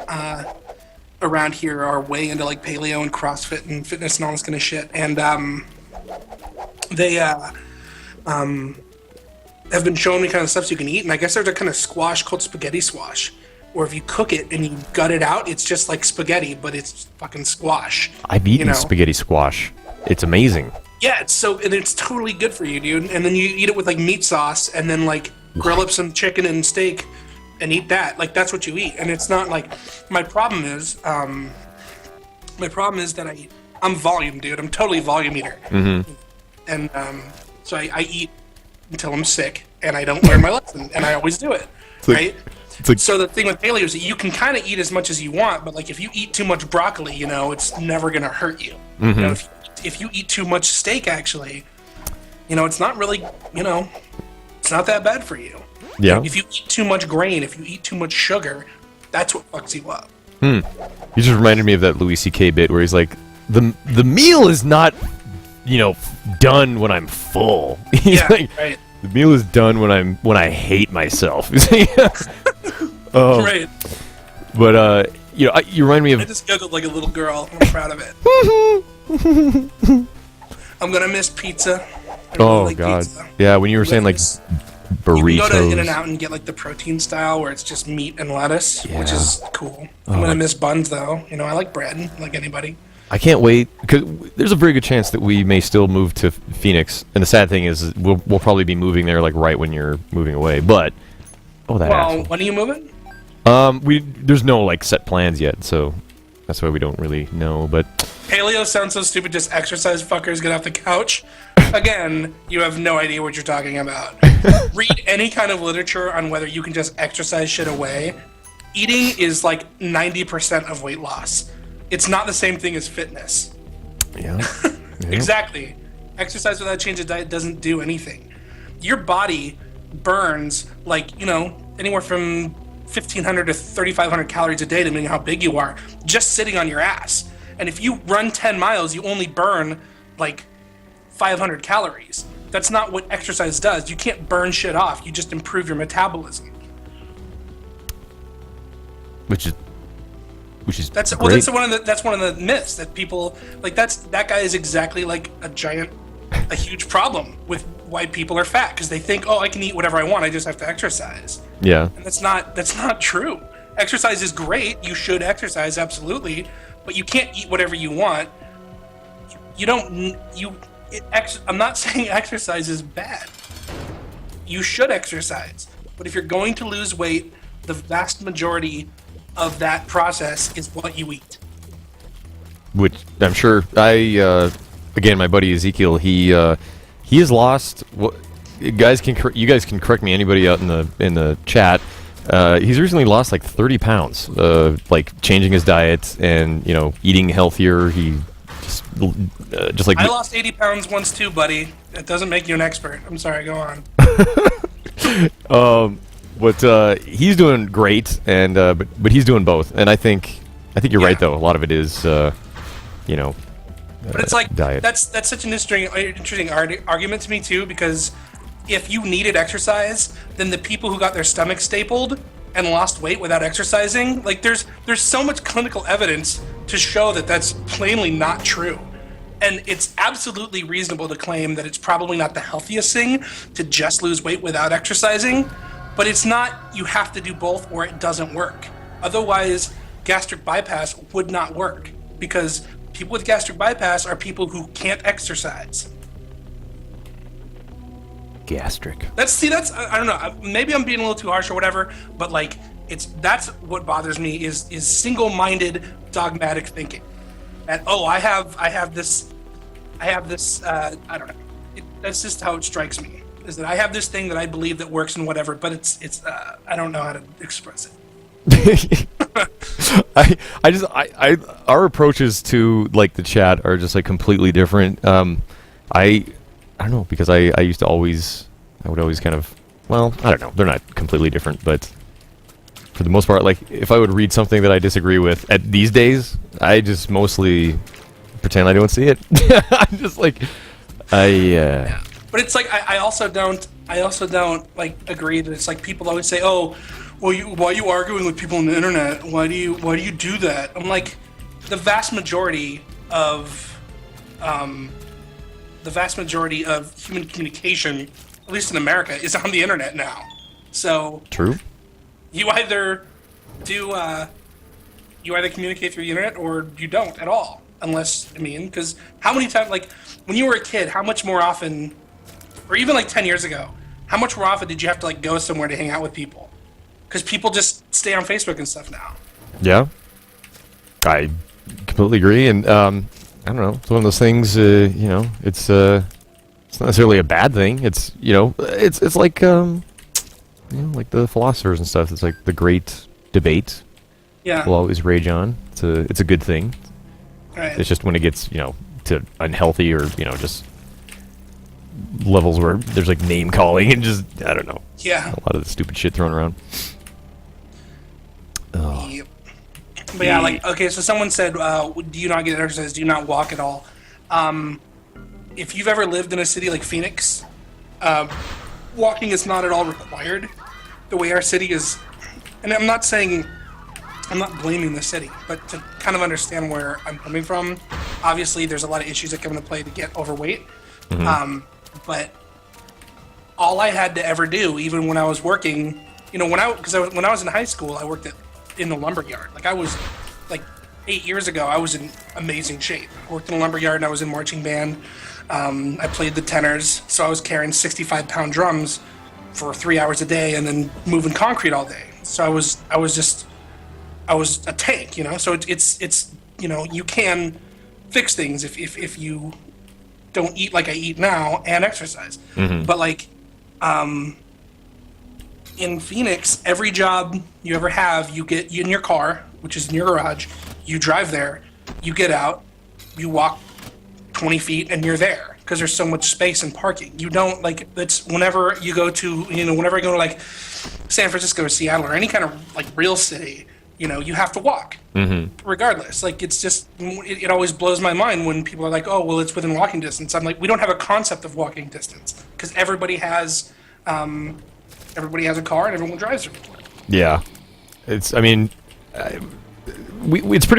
around here are way into like paleo and CrossFit and fitness and all this kind of shit. And they have been showing me kind of stuff you can eat. And I guess there's a kind of squash called spaghetti squash, where if you cook it and you gut it out, it's just like spaghetti, but it's fucking squash. I've eaten know? spaghetti squash. It's amazing. Yeah, and it's totally good for you, dude. And then you eat it with like meat sauce, and then like grill up some chicken and steak, and eat that. Like that's what you eat. And it's not like my problem is that I'm volume, dude. I'm totally volume eater. Mm-hmm. And so I eat until I'm sick, and I don't learn my lesson, and I always do it, right? So the thing with paleo is that you can kind of eat as much as you want, but like if you eat too much broccoli, you know, it's never gonna hurt you. Mm-hmm. You know, if you eat too much steak, actually, you know, it's not really, you know, it's not that bad for you. Yeah. If you eat too much grain, if you eat too much sugar, that's what fucks you up. You just reminded me of that Louis C.K. bit where he's like, the meal is not, you know, done when I'm full. He's Yeah, like, right. the meal is done when I hate myself. Oh, Right. but you know, you remind me I of. just giggled like a little girl. I'm proud of it. I'm gonna miss pizza. I really Oh like God, pizza. yeah. When you were saying like burritos. You can go to In-N-Out and get like the protein style where it's just meat and lettuce, which is cool. I'm gonna miss buns though. You know, I like bread like anybody. I can't wait because there's a very good chance that we may still move to Phoenix. And the sad thing is, we'll probably be moving there like right when you're moving away. But that Well, asshole. when are you moving? There's no like set plans yet, so that's why we don't really know. But Paleo sounds so stupid. Just exercise fuckers get off the couch. Again, you have no idea what you're talking about. Read any kind of literature on whether you can just exercise shit away. Eating is like 90% of weight loss. It's not the same thing as fitness. yeah, Exactly. Exercise without change of diet doesn't do anything. Your body burns like, you know, anywhere from 1,500 to 3,500 calories a day, depending on how big you are, just sitting on your ass. And if you run 10 miles, you only burn like 500 calories. That's not what exercise does. You can't burn shit off. You just improve your metabolism. which is That's great. that's one of the myths that people like. That guy is exactly like a huge problem with why people are fat, because they think, oh, I can eat whatever I want. I just have to exercise. Yeah, And that's not true. Exercise is great. You should exercise, absolutely, but you can't eat whatever you want. I'm not saying exercise is bad. you should exercise. But if you're going to lose weight, the vast majority of that process is what you eat. Which I'm sure again, my buddy Ezekiel, he has lost. You guys can correct me. Anybody out in the chat? He's recently lost like 30 pounds, like changing his diet and eating healthier. He just like I lost 80 pounds once too, buddy. That doesn't make you an expert. I'm sorry. Go on. But he's doing great, and but he's doing both, and I think you're right though. A lot of it is but it's like diet. That's such an interesting argument to me too, because if you needed exercise, then the people who got their stomach stapled and lost weight without exercising, like there's so much clinical evidence to show that that's plainly not true. And it's absolutely reasonable to claim that it's probably not the healthiest thing to just lose weight without exercising, but it's not you have to do both or it doesn't work. Otherwise, gastric bypass would not work, because people with gastric bypass are people who can't exercise. Gastric. That's I don't know. Maybe I'm being a little too harsh or whatever, but like that's what bothers me is single-minded dogmatic thinking. That I have this I don't know. That's just how it strikes me. Is that I have this thing that I believe that works and whatever, but it's I don't know how to express it. Our approaches to like the chat are just like completely different. I don't know, because I would always kind of, well, I don't know, they're not completely different, but for the most part, like if I would read something that I disagree with these days, I just mostly pretend I don't see it. I'm just like Yeah. But it's like I also don't like agree that it's like people always say, oh, well, why are you arguing with people on the internet? Why do you do that? I'm like, the vast majority of human communication, at least in America, is on the internet now. So true. You either communicate through the internet or you don't at all. Unless, because how many times, like when you were a kid, how much more often, or even like 10 years ago, how much more often did you have to like go somewhere to hang out with people? Because people just stay on Facebook and stuff now. Yeah, I completely agree, and I don't know. It's one of those things. It's not necessarily a bad thing. It's it's like like the philosophers and stuff. It's like the great debate. Yeah, will always rage on. It's a good thing. Right. It's just when it gets to unhealthy or just levels where there's like name calling and just I don't know. Yeah, a lot of the stupid shit thrown around. Oh. Yep. But yeah, like, okay, so someone said, do you not get exercise? Do you not walk at all? If you've ever lived in a city like Phoenix, walking is not at all required. The way our city is, and I'm not blaming the city, but to kind of understand where I'm coming from, obviously there's a lot of issues that come into play to get overweight. Mm-hmm. But all I had to ever do, even when I was working, when I was in high school, I worked in the lumber yard. Like I was, like 8 years ago, I was in amazing shape. I worked in a lumber yard and I was in marching band. I played the tenors, so I was carrying 65-pound drums for 3 hours a day and then moving concrete all day. So I was a tank, So it's you can fix things if you don't eat like I eat now and exercise. Mm-hmm. But like, in Phoenix, every job you ever have, you get in your car, which is in your garage, you drive there, you get out, you walk 20 feet, and you're there, because there's so much space and parking. You don't, like, it's whenever you go to, whenever I go to, like, San Francisco or Seattle or any kind of, like, real city, you have to walk, regardless. Like, it's just, it always blows my mind when people are like, oh, well, it's within walking distance. I'm like, we don't have a concept of walking distance, because everybody has a car and everyone drives everywhere. Yeah, it's pretty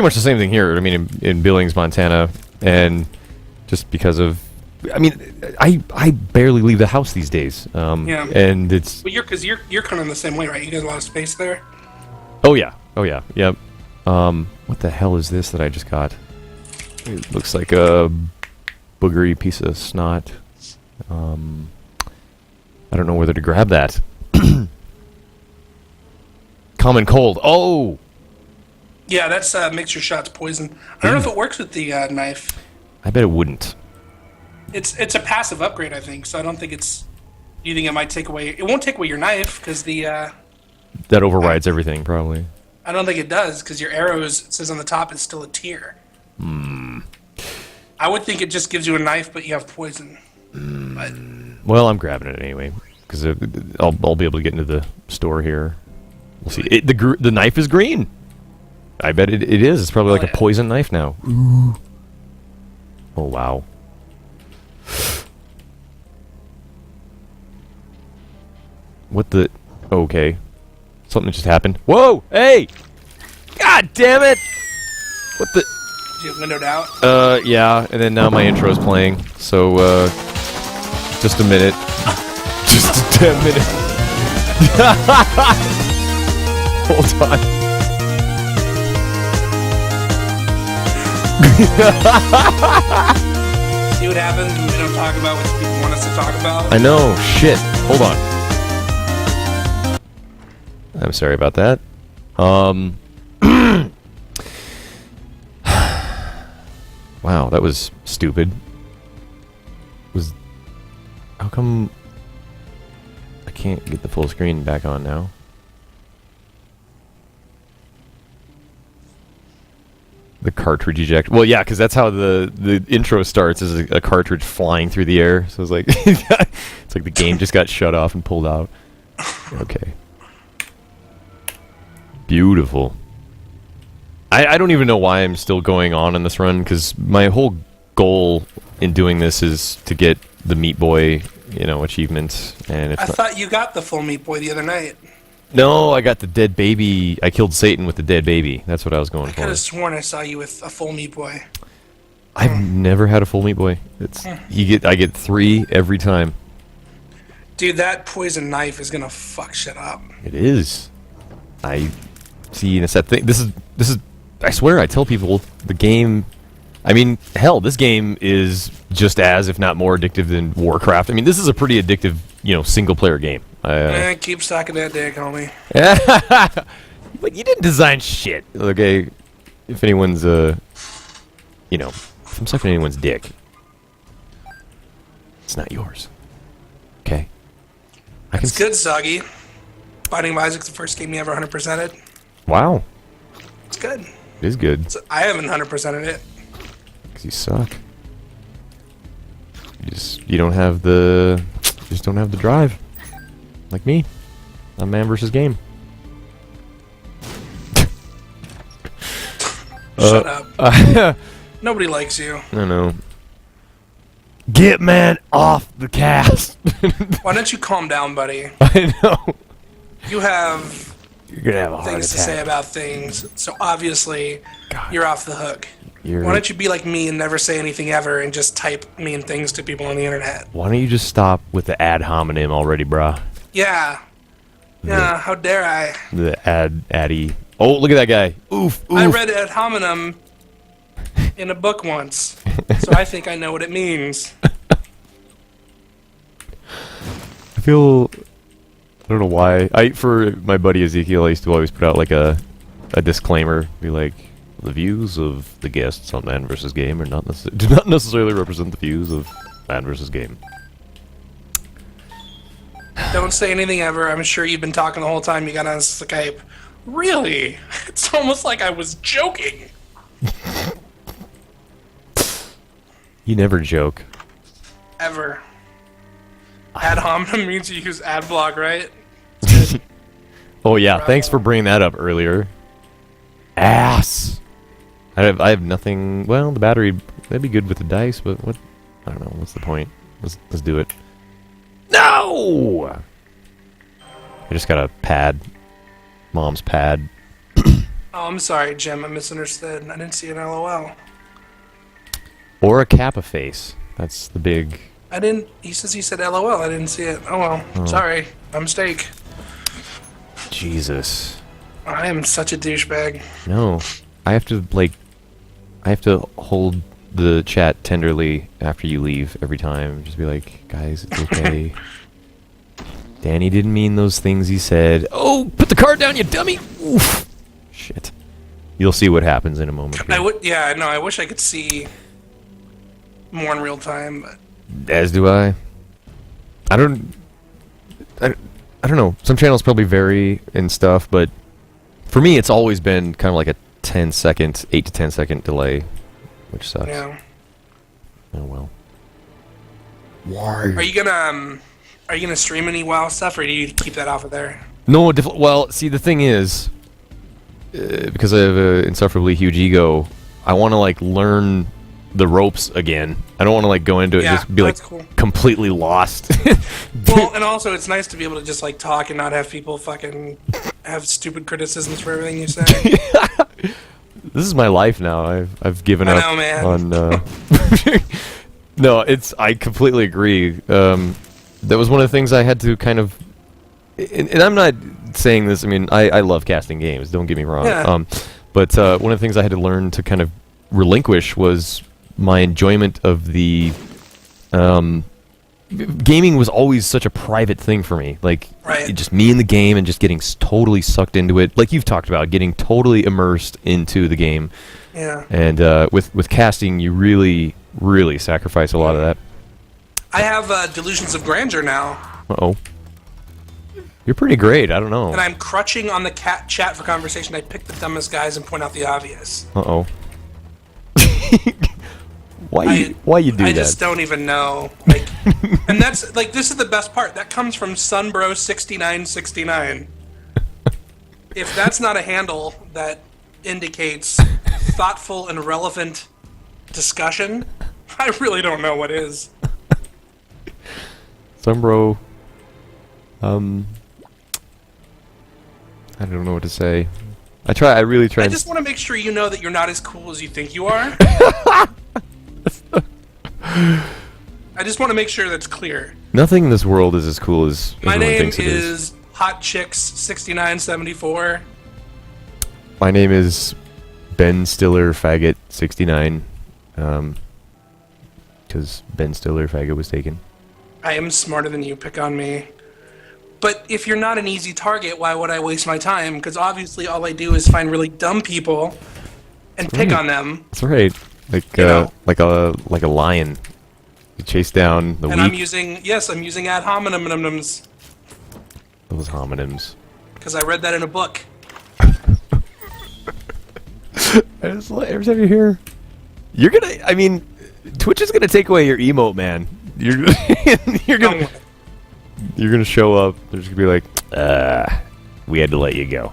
much the same thing here. In Billings, Montana, and just because of, I barely leave the house these days. Yeah, and it's. But you're kind of in the same way, right? You got a lot of space there. Oh yeah, yep. What the hell is this that I just got? It looks like a boogery piece of snot. I don't know whether to grab that. Common cold. Oh! Yeah, that's makes your shots poison. I don't know if it works with the knife. I bet it wouldn't. It's a passive upgrade, I think. So I don't think it's. You think it might take away? It won't take away your knife because the. That overrides everything, probably. I don't think it does because your arrows, it says on the top, is still a tier. I would think it just gives you a knife, but you have poison. But Well, I'm grabbing it anyway because I'll be able to get into the store here. We'll see. The knife is green. I bet it is. It's probably like a poison knife now. Ooh. Oh wow. What the? Okay. Something just happened. Whoa! Hey! God damn it! What the? Did you have windowed out? Yeah, and then now my intro's playing. So, just a minute. Just a damn minute. Hold on. See what happens when we don't talk about what people want us to talk about? I know. Shit. Hold on. I'm sorry about that. Wow, that was stupid. How come I can't get the full screen back on now? The cartridge eject. Well, yeah, because that's how the intro starts, is a cartridge flying through the air. So it's like it's like the game just got shut off and pulled out. Okay. Beautiful. I don't even know why I'm still going on in this run, because my whole goal in doing this is to get the Meat Boy, achievement. And I thought you got the full Meat Boy the other night. No, I got the dead baby. I killed Satan with the dead baby. That's what I was going I for. could have sworn I saw you with a full Meat Boy. I've never had a full Meat Boy. I get 3 every time. Dude, that poison knife is gonna fuck shit up. It is. I see, and it's that thing. This is. I swear, I tell people the game. I mean, hell, this game is just as, if not more, addictive than Warcraft. I mean, this is a pretty addictive, single-player game. Keep sucking that dick, homie. But you didn't design shit, okay? If anyone's, if I'm sucking anyone's dick, it's not yours. Okay? It's good, Soggy. Binding of Isaac's the first game you ever 100%ed. Wow. It's good. It is good. I haven't 100%ed it. Because you suck. You don't have the... You just don't have the drive. Like me. I'm MANvsGAME. Shut up. Nobody likes you. I know. Get man off the cast. Why don't you calm down, buddy? I know. You have You're gonna have a heart things to say about things, so obviously God. you're off the hook. Why don't you be like me and never say anything ever and just type mean things to people on the internet? Why don't you just stop with the ad hominem already, brah? Yeah. Yeah, how dare I? The addy. Oh, look at that guy. Oof, oof. I read ad hominem in a book once, so I think I know what it means. I feel... I don't know why. For my buddy Ezekiel, I used to always put out like a disclaimer, be like, the views of the guests on MANvsGAME do not necessarily represent the views of MANvsGAME. Don't say anything ever. I'm sure you've been talking the whole time you got on Skype. Really? It's almost like I was joking. You never joke. Ever. Ad hominem means you use ad block, right? Oh yeah, thanks for bringing that up earlier. Ass. I have nothing. Well, the battery that'd be good with the dice, but what? I don't know. What's the point? Let's do it. No. I just got a pad. Mom's pad. Oh, I'm sorry, Jim. I misunderstood. I didn't see an LOL. Or a Kappa face. That's the big. I didn't. He says he said LOL. I didn't see it. Oh well. Oh. Sorry. My mistake. Jesus. I am such a douchebag. No. I have to hold the chat tenderly after you leave every time. Just be like, guys, it's okay. Danny didn't mean those things he said. Oh, put the card down, you dummy! Oof. Shit. You'll see what happens in a moment. Here. I wish I could see more in real time, but... As do I. I don't know. Some channels probably vary and stuff, but for me, it's always been kind of like a 8 to 10 second delay, which sucks. Yeah. Oh well. Why? Are you gonna stream any WoW stuff, or do you keep that off of there? No, well, see, the thing is, because I have an insufferably huge ego, I want to like learn the ropes again. I don't want to like go into it and just be like completely lost. Well, and also it's nice to be able to just like talk and not have people fucking have stupid criticisms for everything you say. This is my life now. I've given up on. No, I completely agree. That was one of the things I had to kind of, and I'm not saying this. I mean, I love casting games. Don't get me wrong. Yeah. But one of the things I had to learn to kind of relinquish was my enjoyment of the. Gaming was always such a private thing for me. Like, just me in the game and just getting totally sucked into it. Like you've talked about, getting totally immersed into the game. Yeah. And with casting, you really, really sacrifice a lot of that. I have delusions of grandeur now. Uh-oh. You're pretty great. I don't know. And I'm crutching on the chat for conversation. I pick the dumbest guys and point out the obvious. Uh-oh. Why you do that? I just don't even know. Like, and that's like, this is the best part. That comes from Sunbro6969. If that's not a handle that indicates thoughtful and relevant discussion, I really don't know what is. Sunbro. I don't know what to say. I really try. I just want to make sure you know that you're not as cool as you think you are. I just want to make sure that's clear. Nothing in this world is as cool as my everyone name thinks it is. Hot Chicks 6974. My name is Ben Stiller Faggot 69. Because Ben Stiller Faggot was taken. I am smarter than you. Pick on me. But if you're not an easy target, why would I waste my time? Because obviously all I do is find really dumb people and pick on them. That's right. Like like a lion. You chase down the weak. And I'm using ad hominems. Those homonyms. Because I read that in a book. Every time you hear, I mean, Twitch is gonna take away your emote, man. You're gonna show up. They're just gonna be like, we had to let you go.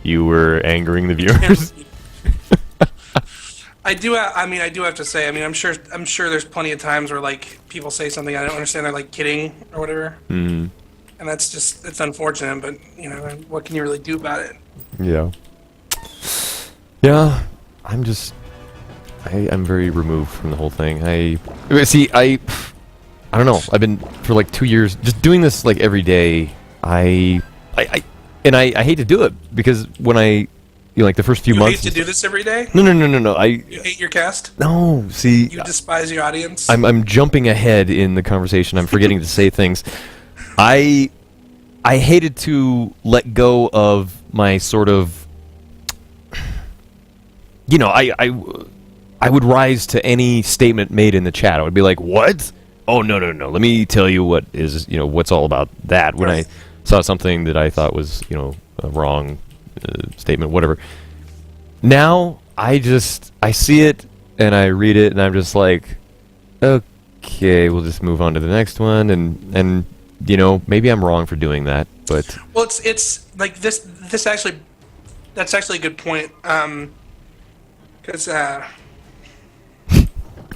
You were angering the viewers. I do have to say. I mean, I'm sure there's plenty of times where like people say something I don't understand. They're like kidding or whatever. Mm-hmm. And it's unfortunate. But you know, what can you really do about it? Yeah. Yeah. I'm very removed from the whole thing. I don't know. I've been for like 2 years just doing this like every day. I hate to do it because when like the first few months. You hate to do this every day? No. You hate your cast? No, see. You despise your audience? I'm jumping ahead in the conversation. I'm forgetting to say things. I hated to let go of my sort of. You know, I would rise to any statement made in the chat. I would be like, "What? Oh no! Let me tell you what is what's all about that." When I saw something that I thought was a wrong statement, whatever. Now I see it and I read it and I'm just like, okay, we'll just move on to the next one and maybe I'm wrong for doing that, but well, it's like this actually that's actually a good point because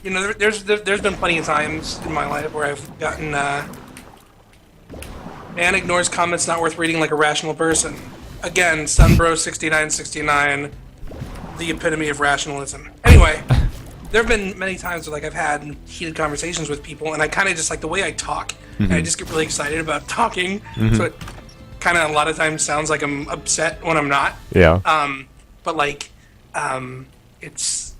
there's been plenty of times in my life where I've gotten man ignores comments not worth reading like a rational person. Again, Sunbro6969, the epitome of rationalism. Anyway, there have been many times where like I've had heated conversations with people, and I kind of just like the way I talk, and I just get really excited about talking. So it kind of a lot of times sounds like I'm upset when I'm not. Yeah. But like, it's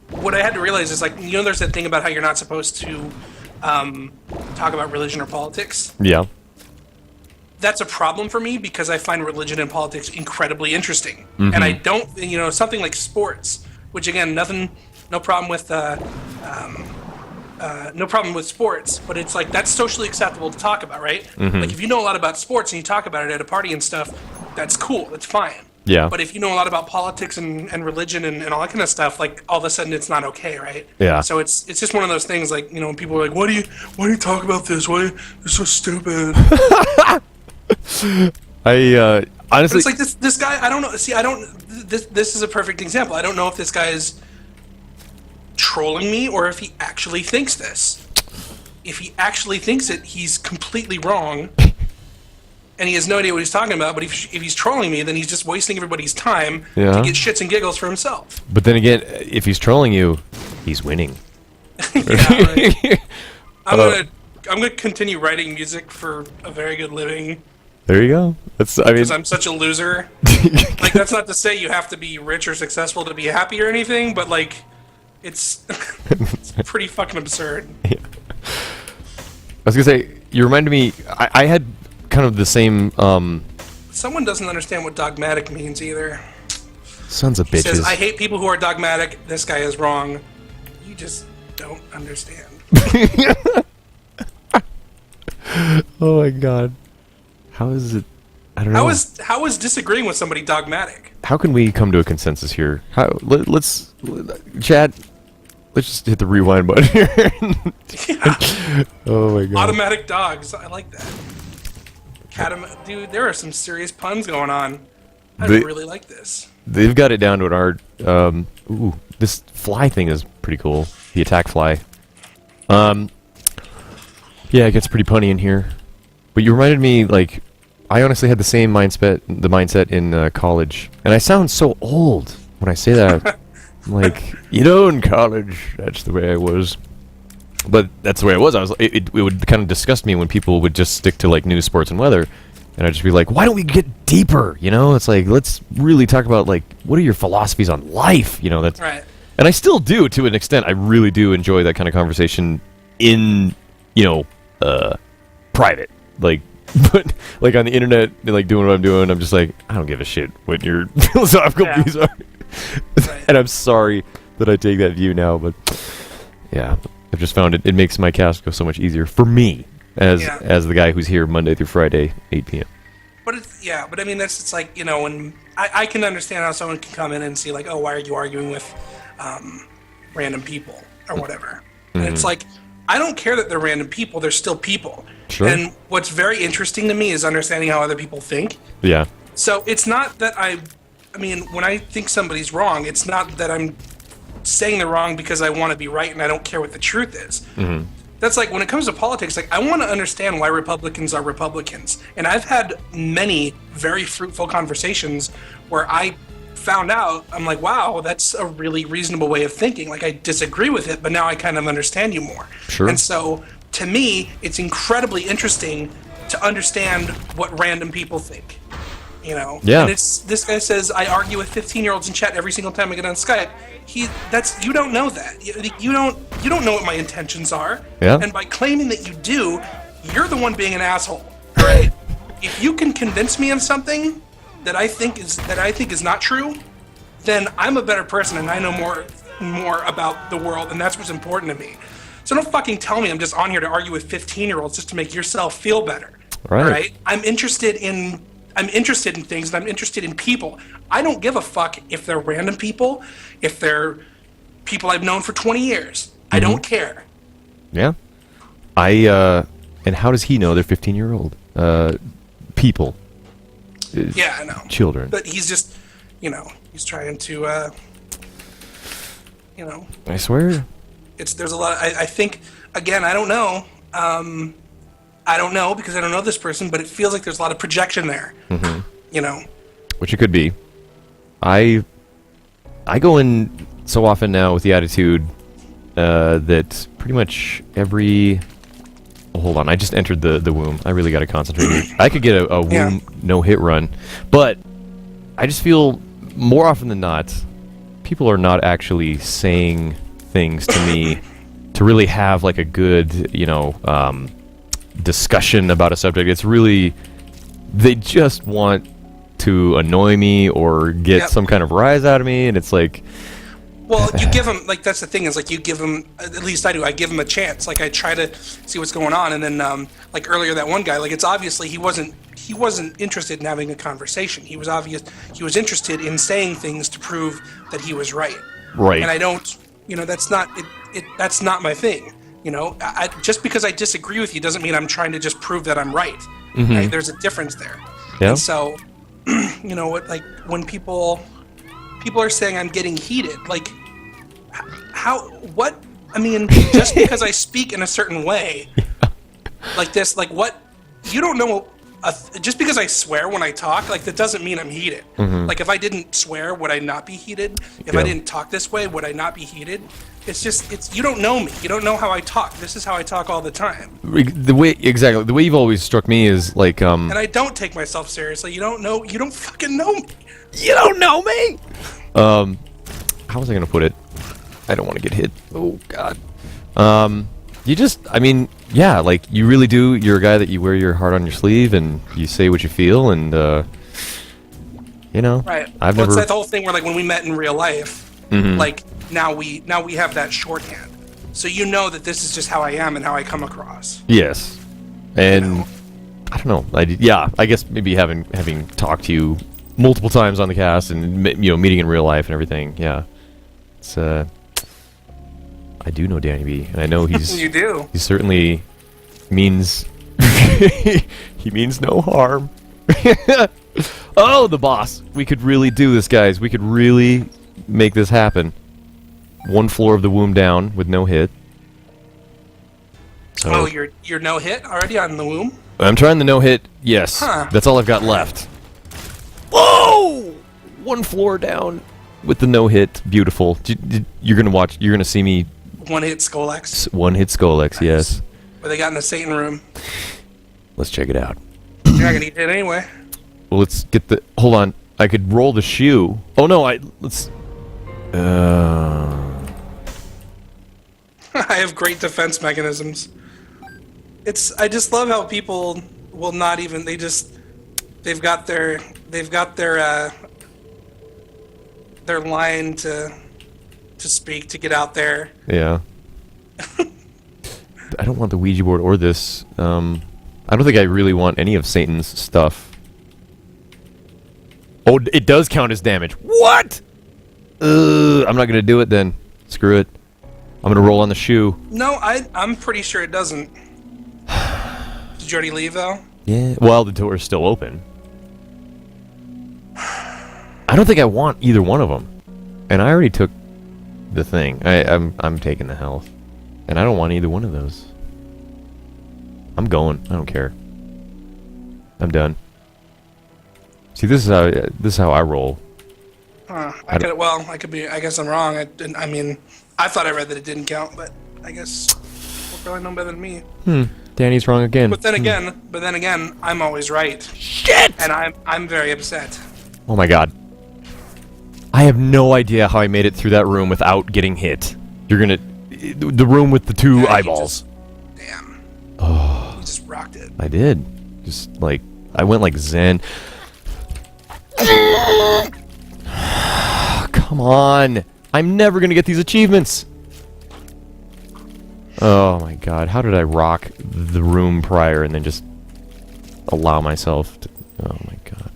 what I had to realize is like there's that thing about how you're not supposed to talk about religion or politics. Yeah. That's a problem for me because I find religion and politics incredibly interesting. Mm-hmm. And I don't, something like sports, which again, no problem with, no problem with sports, but it's like that's socially acceptable to talk about, right? Mm-hmm. Like if you know a lot about sports and you talk about it at a party and stuff, that's cool, that's fine. Yeah. But if you know a lot about politics and religion and all that kind of stuff, like all of a sudden it's not okay, right? Yeah. So it's just one of those things, like when people are like, "Why do you talk about this? You're so stupid." I honestly, It's like this guy. I don't know. See, I don't. This is a perfect example. I don't know if this guy is trolling me or if he actually thinks this. If he actually thinks it, he's completely wrong, and he has no idea what he's talking about. But if he's trolling me, then he's just wasting everybody's time to get shits and giggles for himself. But then again, if he's trolling you, he's winning. Yeah, right. I'm gonna continue writing music for a very good living. There you go. Because I'm such a loser. Like, that's not to say you have to be rich or successful to be happy or anything, but like, it's pretty fucking absurd. Yeah. I was gonna say, you reminded me. I had kind of the same. Someone doesn't understand what dogmatic means either. Sons of bitches. Says, "I hate people who are dogmatic. This guy is wrong." You just don't understand. Oh my god. How is it? I don't know. How is disagreeing with somebody dogmatic? How can we come to a consensus here? Let's Chad. Let's just hit the rewind button here. Yeah. Oh my god. Automatic dogs. I like that. Dude, there are some serious puns going on. I really like this. They've got it down to an art. Ooh, this fly thing is pretty cool. The attack fly. Yeah, it gets pretty punny in here. But you reminded me, like, I honestly had the same mindset in college, and I sound so old when I say that. Like, in college, that's the way I was. But that's the way I was. It would kind of disgust me when people would just stick to like news, sports, and weather, and I'd just be like, why don't we get deeper? It's like, let's really talk about like what are your philosophies on life? That's right. And I still do to an extent. I really do enjoy that kind of conversation in private. Like, but like on the internet, like doing what I'm doing, I'm just like, I don't give a shit what your philosophical views are. Right. And I'm sorry that I take that view now, but yeah, I've just found it makes my cast go so much easier for me as the guy who's here Monday through Friday, 8 p.m. But I mean, it's like, when I can understand how someone can come in and see like, oh, why are you arguing with random people or whatever? Mm-hmm. And it's like, I don't care that they're random people, they're still people. Sure. And what's very interesting to me is understanding how other people think. Yeah. So it's not that I mean, when I think somebody's wrong, it's not that I'm saying they're wrong because I want to be right and I don't care what the truth is. Mm-hmm. That's like, when it comes to politics, like, I want to understand why Republicans are Republicans. And I've had many very fruitful conversations where I found out, I'm like, wow, that's a really reasonable way of thinking. Like, I disagree with it, but now I kind of understand you more. Sure. And so, to me, it's incredibly interesting to understand what random people think. Yeah. And this guy says, I argue with 15-year-olds in chat every single time I get on Skype. You don't know that. You don't know what my intentions are. Yeah. And by claiming that you do, you're the one being an asshole. Right? If you can convince me of something that I think is not true, then I'm a better person and I know more about the world, and that's what's important to me. So don't fucking tell me I'm just on here to argue with 15-year-olds just to make yourself feel better. Right? I'm interested in things, and I'm interested in people. I don't give a fuck if they're random people, if they're people I've known for 20 years. Mm-hmm. I don't care. Yeah. And how does he know they're 15-year-old? People. Yeah, I know. Children. But he's just, he's trying to, I swear. There's a lot, I think, again, I don't know. I don't know because I don't know this person, but it feels like there's a lot of projection there. Mm-hmm. Which it could be. I go in so often now with the attitude that pretty much every... Oh, hold on, I just entered the womb. I really got to concentrate here. I could get a womb no-hit run, but I just feel more often than not, people are not actually saying things to me to really have like a good, discussion about a subject. It's really, they just want to annoy me or get some kind of rise out of me, and it's like, well, you give them, like, that's the thing, is like you give them, at least I do, I give them a chance. Like, I try to see what's going on, and then like earlier, that one guy, like, it's obviously he wasn't interested in having a conversation. He was interested in saying things to prove that he was right. Right. And I don't, that's not that's not my thing. Just because I disagree with you doesn't mean I'm trying to just prove that I'm right. Mm-hmm. Right? There's a difference there. Yeah. And so, like when people are saying I'm getting heated, like, what? I mean, just because I speak in a certain way, like this, like what? You don't know. Just because I swear when I talk, like, that doesn't mean I'm heated. Mm-hmm. Like, if I didn't swear, would I not be heated? If I didn't talk this way, would I not be heated? It's you don't know me. You don't know how I talk. This is how I talk all the time. The way you've always struck me is like, and I don't take myself seriously. You don't fucking know me. You don't know me. How was I gonna put it? I don't want to get hit. Oh God. Like, you really do. You're a guy that you wear your heart on your sleeve, and you say what you feel, and Right. I've never. It's that whole thing where, like, when we met in real life, Mm-hmm. like now we have that shorthand, so you know that this is just how I am and how I come across. Yes, and I don't know. I guess maybe having talked to you multiple times on the cast, and meeting in real life and everything. Yeah, it's I do know Danny B, and I know he's You do. He certainly means he means no harm. Oh, the boss. We could really do this, guys. We could really make this happen. One floor of the womb down with no hit. So Oh, you're no hit already on the womb? I'm trying the no hit. Yes. Huh. That's all I've got left. Whoa! One floor down with the no hit. Beautiful. You're gonna see me. One hit Skolex. One hit Skolex. Yes. What they got in the Satan room. Let's check it out. You're not gonna get hit anyway. Well, let's get the. Hold on. I could roll the shoe. Oh no! Let's. I have great defense mechanisms. I just love how people will not even. They've got their line to speak, to get out there. Yeah. I don't want the Ouija board or this. I don't think I really want any of Satan's stuff. Oh, it does count as damage. What? I'm not gonna do it then. Screw it. I'm gonna roll on the shoe. No, I'm pretty sure it doesn't. Did you already leave though? Yeah. Well, the door is still open. I don't think I want either one of them. And I already took the thing. I'm taking the health, and I don't want either one of those. I'm going. I don't care. I'm done. See, this is how I roll. I could be. I guess I'm wrong. I mean, I thought I read that it didn't count, but I guess you'll probably know better than me. Danny's wrong again. But then again, I'm always right. Shit! And I'm very upset. Oh my God. I have no idea how I made it through that room without getting hit. The room with the two eyeballs. Damn. Oh. You just rocked it. I did. Just like, I went like Zen. Come on. I'm never gonna get these achievements. Oh my God. How did I rock the room prior and then just allow myself to... Oh my God.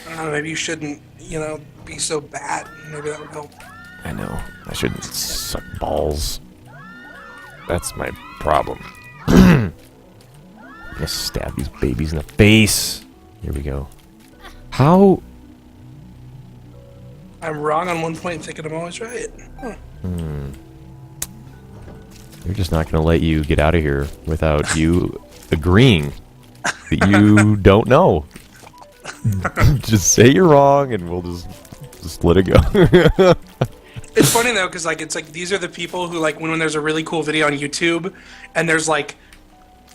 I don't know, maybe you shouldn't, be so bad. Maybe that would help. I know. I shouldn't suck balls. That's my problem. I'm gonna stab these babies in the face. Here we go. How? I'm wrong on one point, thinking I'm always right. Huh. They're just not gonna let you get out of here without you agreeing that you don't know. Just say you're wrong, and we'll just let it go. It's funny though, because it's like these are the people who, like, when there's a really cool video on YouTube and there's like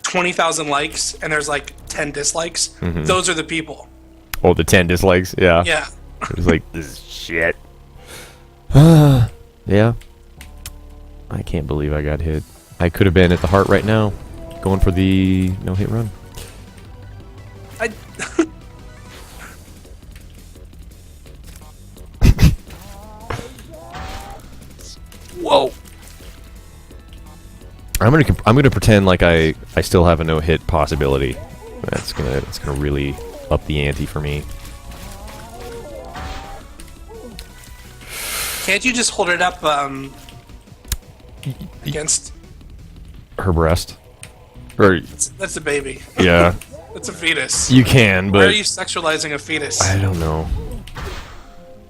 20,000 likes and there's like 10 dislikes. Mm-hmm. Those are the people. Oh, the 10 dislikes. Yeah. Yeah. It was like, this is shit. Yeah. I can't believe I got hit. I could have been at the heart right now, going for the no-hit run. I. Whoa! I'm gonna pretend like I still have a no-hit possibility. That's gonna really up the ante for me. Can't you just hold it up against Her breast? Or that's a baby. yeah, That's a fetus. you can, but Why are you sexualizing a fetus? I don't know.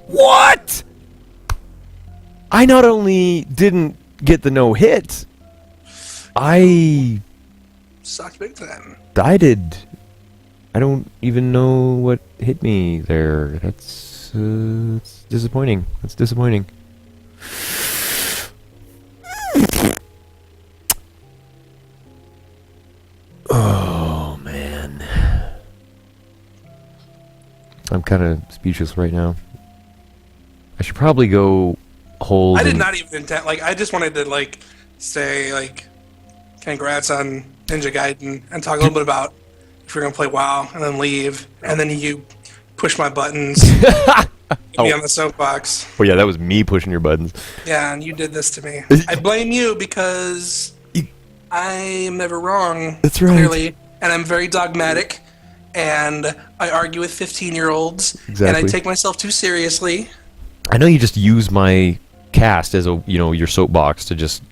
What? I not only didn't get the no-hit, I Sucked big time. did. I don't even know what hit me there. That's disappointing. That's disappointing. Oh, man. I'm kind of speechless right now. I should probably go hold... I did not even intend... Like, I just wanted to, like, say, like, congrats on Ninja Gaiden and talk a little bit about if we're going to play WoW and then leave. And then you push my buttons. Be on the soapbox. Oh, yeah, that was me pushing your buttons. Yeah, and you did this to me. I blame you because I am never wrong. That's right. Clearly. And I'm very dogmatic. And I argue with 15-year-olds. Exactly. And I take myself too seriously. I know you just use my cast as a, your soapbox to just,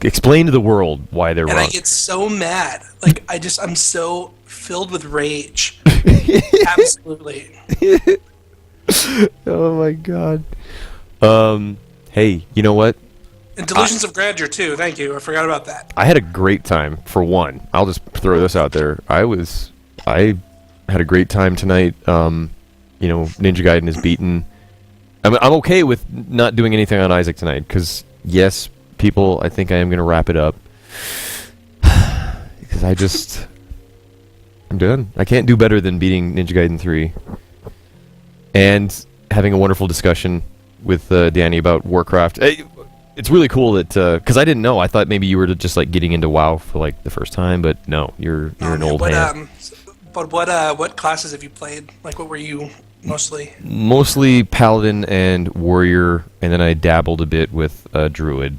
explain to the world why they're wrong. And I get so mad. Like, I'm so filled with rage. Absolutely. Oh my god. Hey, you know what? And Delusions of Grandeur, too. Thank you. I forgot about that. I had a great time, for one. I'll just throw this out there. I had a great time tonight. Ninja Gaiden is beaten. I'm okay with not doing anything on Isaac tonight, because, yes, people, I think I am going to wrap it up. Because I'm done. I can't do better than beating Ninja Gaiden 3. And having a wonderful discussion with Danny about Warcraft. It's really cool that, because I didn't know. I thought maybe you were just, like, getting into WoW for, like, the first time, but no, you're an old hand. But what classes have you played? Like, what were you mostly? Mostly Paladin and Warrior, and then I dabbled a bit with Druid.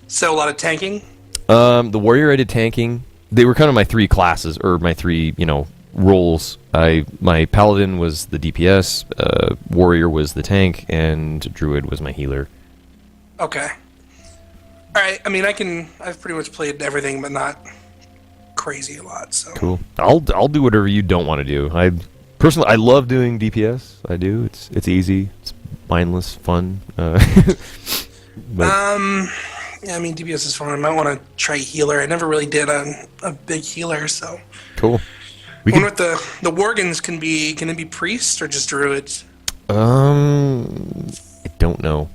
So a lot of tanking? The Warrior I did tanking. They were kind of my three classes, or my three, roles. My Paladin was the DPS, Warrior was the tank, and Druid was my healer. Okay. Alright, I mean, I've pretty much played everything, but not crazy a lot, so. Cool. I'll do whatever you don't want to do. Personally, I love doing DPS. I do. It's easy. It's mindless, fun. Yeah, I mean, DPS is fun. I might want to try healer. I never really did a big healer, so. Cool. I wonder what the Worgans can it be priests or just druids? I don't know.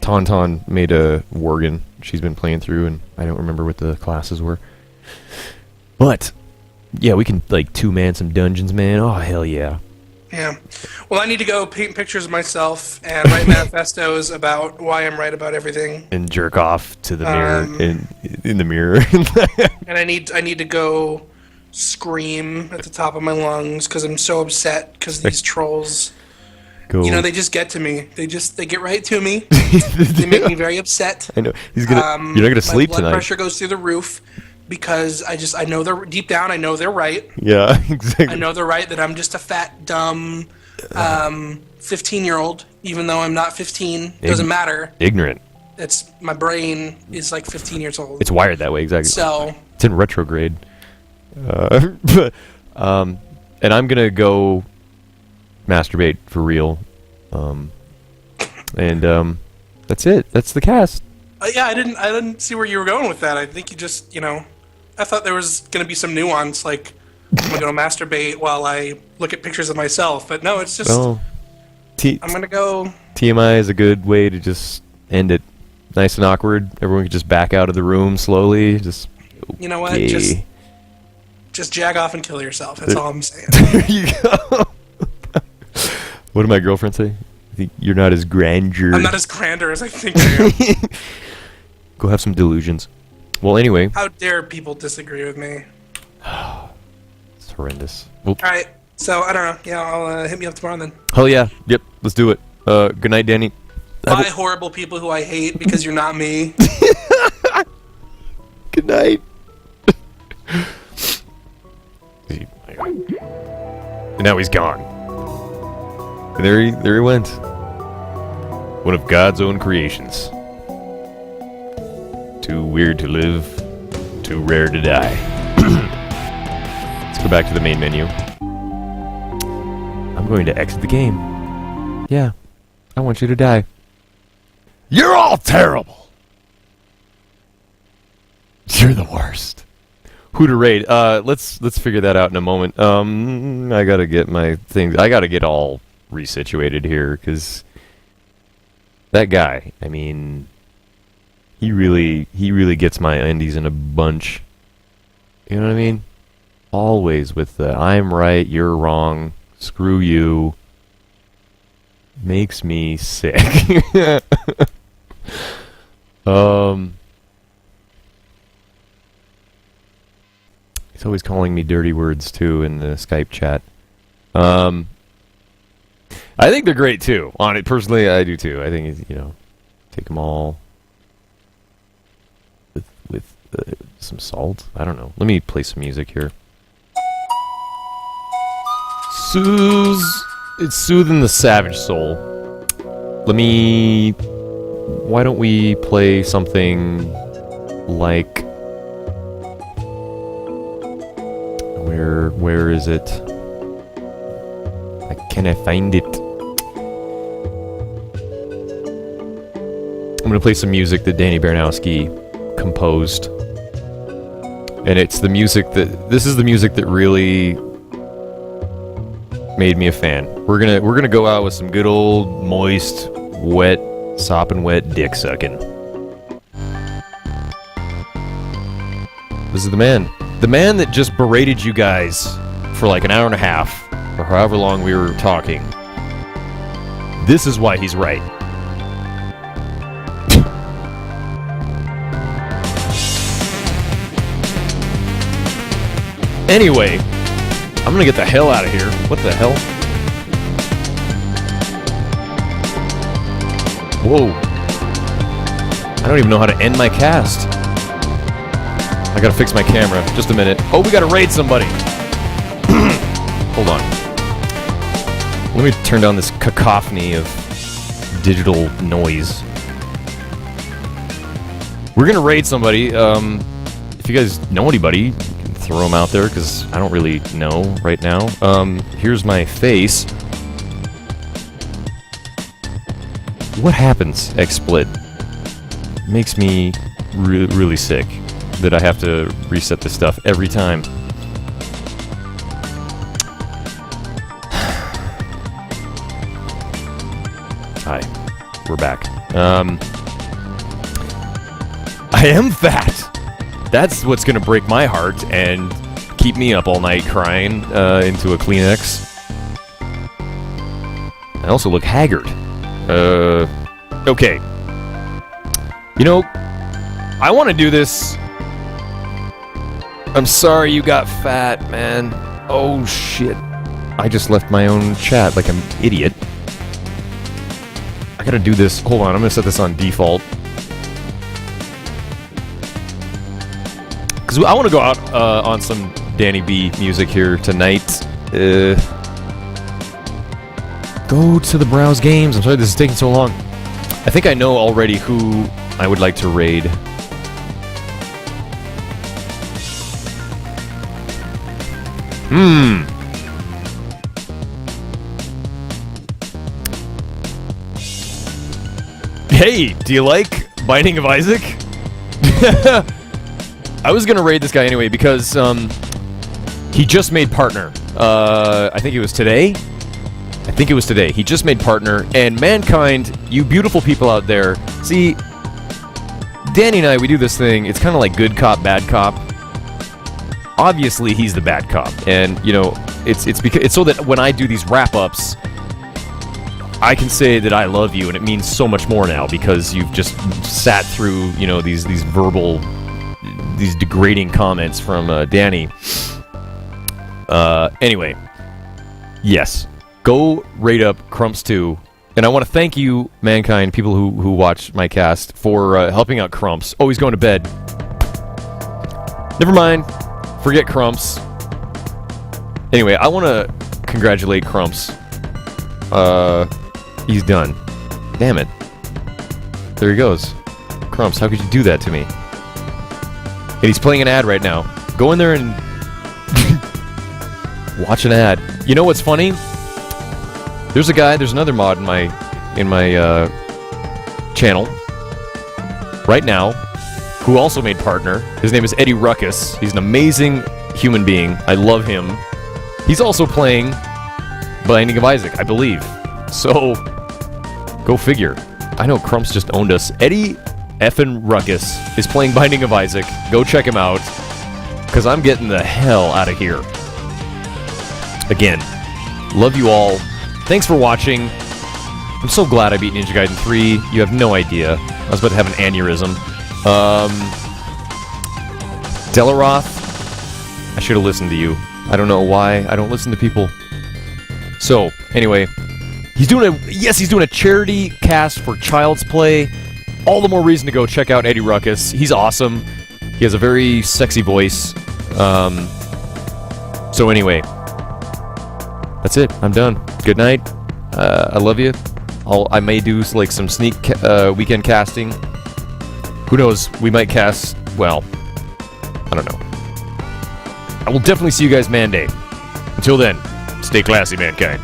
Tauntaun made a Worgen. She's been playing through, and I don't remember what the classes were. But, yeah, we can, like, two-man some dungeons, man. Oh, hell yeah. Yeah. Well, I need to go paint pictures of myself and write manifestos about why I'm right about everything. And jerk off to the mirror, in the mirror. And I need to go scream at the top of my lungs because I'm so upset because these trolls... Go. They just get to me. They get right to me. They make me very upset. I know. You're not gonna sleep tonight. My blood pressure goes through the roof because I know they're deep down. I know they're right. Yeah, exactly. I know they're right that I'm just a fat, dumb, 15-year-old. Even though I'm not 15, doesn't matter. Ignorant. It's my brain is like 15 years old. It's wired that way, exactly. So it's in retrograde. And I'm gonna go masturbate for real, and that's it. That's the cast. Yeah, I didn't see where you were going with that. I think you just, I thought there was gonna be some nuance, like I'm gonna masturbate while I look at pictures of myself, but no, it's just I'm gonna go. TMI is a good way to just end it, nice and awkward. Everyone can just back out of the room slowly. Just you know what? Just jag off and kill yourself. That's all I'm saying. There you go. What did my girlfriend say? If think you're not as grandeur. I'm not as grander as I think I am. Go have some delusions. Well, anyway. How dare people disagree with me? It's horrendous. Well, Alright, so I don't know. Yeah, I'll hit me up tomorrow then. hell yeah. Yep, let's do it. Good night, Danny. Bye, horrible people who I hate because you're not me. Good night. And now he's gone. And there he went. One of God's own creations. Too weird to live, too rare to die. Let's go back to the main menu. I'm going to exit the game. Yeah, I want you to die. You're all terrible! You're the worst. Who to raid? Let's figure that out in a moment. I gotta get my things. I gotta get all resituated here, because that guy, I mean, he really gets my undies in a bunch. You know what I mean? Always with the I'm right, you're wrong, screw you. Makes me sick. He's always calling me dirty words too in the Skype chat. I think they're great too. On it personally, I do too. I think take them all with some salt. I don't know. Let me play some music here. It's soothing the savage soul. Why don't we play something like... Where is it? Can I find it? I'm gonna play some music that Danny Baranowski composed. And it's the music this is the music that really made me a fan. We're gonna go out with some good old moist, wet, sopping wet dick sucking. This is the man. The man that just berated you guys for like an hour and a half, or however long we were talking. This is why he's right. Anyway, I'm gonna get the hell out of here. What the hell? Whoa. I don't even know how to end my cast. I gotta fix my camera. Just a minute. Oh, we gotta raid somebody. Hold on. Let me turn down this cacophony of digital noise. We're gonna raid somebody. If you guys know anybody, you can throw them out there, because I don't really know right now. Here's my face. What happens, XSplit? Makes me really sick that I have to reset this stuff every time. Hi, we're back. I am fat! That's what's gonna break my heart and keep me up all night crying into a Kleenex. I also look haggard. Okay. You know, I want to do this. I'm sorry you got fat, man. Oh, shit. I just left my own chat like an idiot. I gotta do this. Hold on, I'm gonna set this on default. Because I want to go out on some Danny B music here tonight. Go to the browse games. I'm sorry this is taking so long. I think I know already who I would like to raid. Hey, do you like Binding of Isaac? I was gonna raid this guy anyway because he just made partner. I think it was today. He just made partner, and mankind, you beautiful people out there, see, Danny and I, we do this thing. It's kind of like good cop, bad cop. Obviously, he's the bad cop, and you know, it's because it's so that when I do these wrap-ups, I can say that I love you, and it means so much more now because you've just sat through, you know, these verbal, these degrading comments from Danny. Anyway, yes, go rate up Crumps 2. And I want to thank you, Mankind, people who watch my cast, for helping out Crumps. Oh, he's going to bed. Never mind. Forget Crumps. Anyway, I want to congratulate Crumps. He's done. Damn it. There he goes. Crumps, how could you do that to me? And he's playing an ad right now. Go in there and watch an ad. You know what's funny? There's another mod in my channel right now who also made partner. His name is Eddie Ruckus. He's an amazing human being. I love him. He's also playing Binding of Isaac, I believe. So, go figure. I know Crumps just owned us. Eddie effin' Ruckus is playing Binding of Isaac. Go check him out, because I'm getting the hell out of here. Again, love you all. Thanks for watching. I'm so glad I beat Ninja Gaiden 3. You have no idea. I was about to have an aneurysm. Delaroth, I should have listened to you. I don't know why I don't listen to people. So, anyway, he's doing a charity cast for Child's Play. All the more reason to go check out Eddie Ruckus. He's awesome. He has a very sexy voice. So anyway, that's it. I'm done. Good night. I love you. I may do like some sneak weekend casting. Who knows? We might cast. Well, I don't know. I will definitely see you guys Monday. Until then, stay classy, mankind.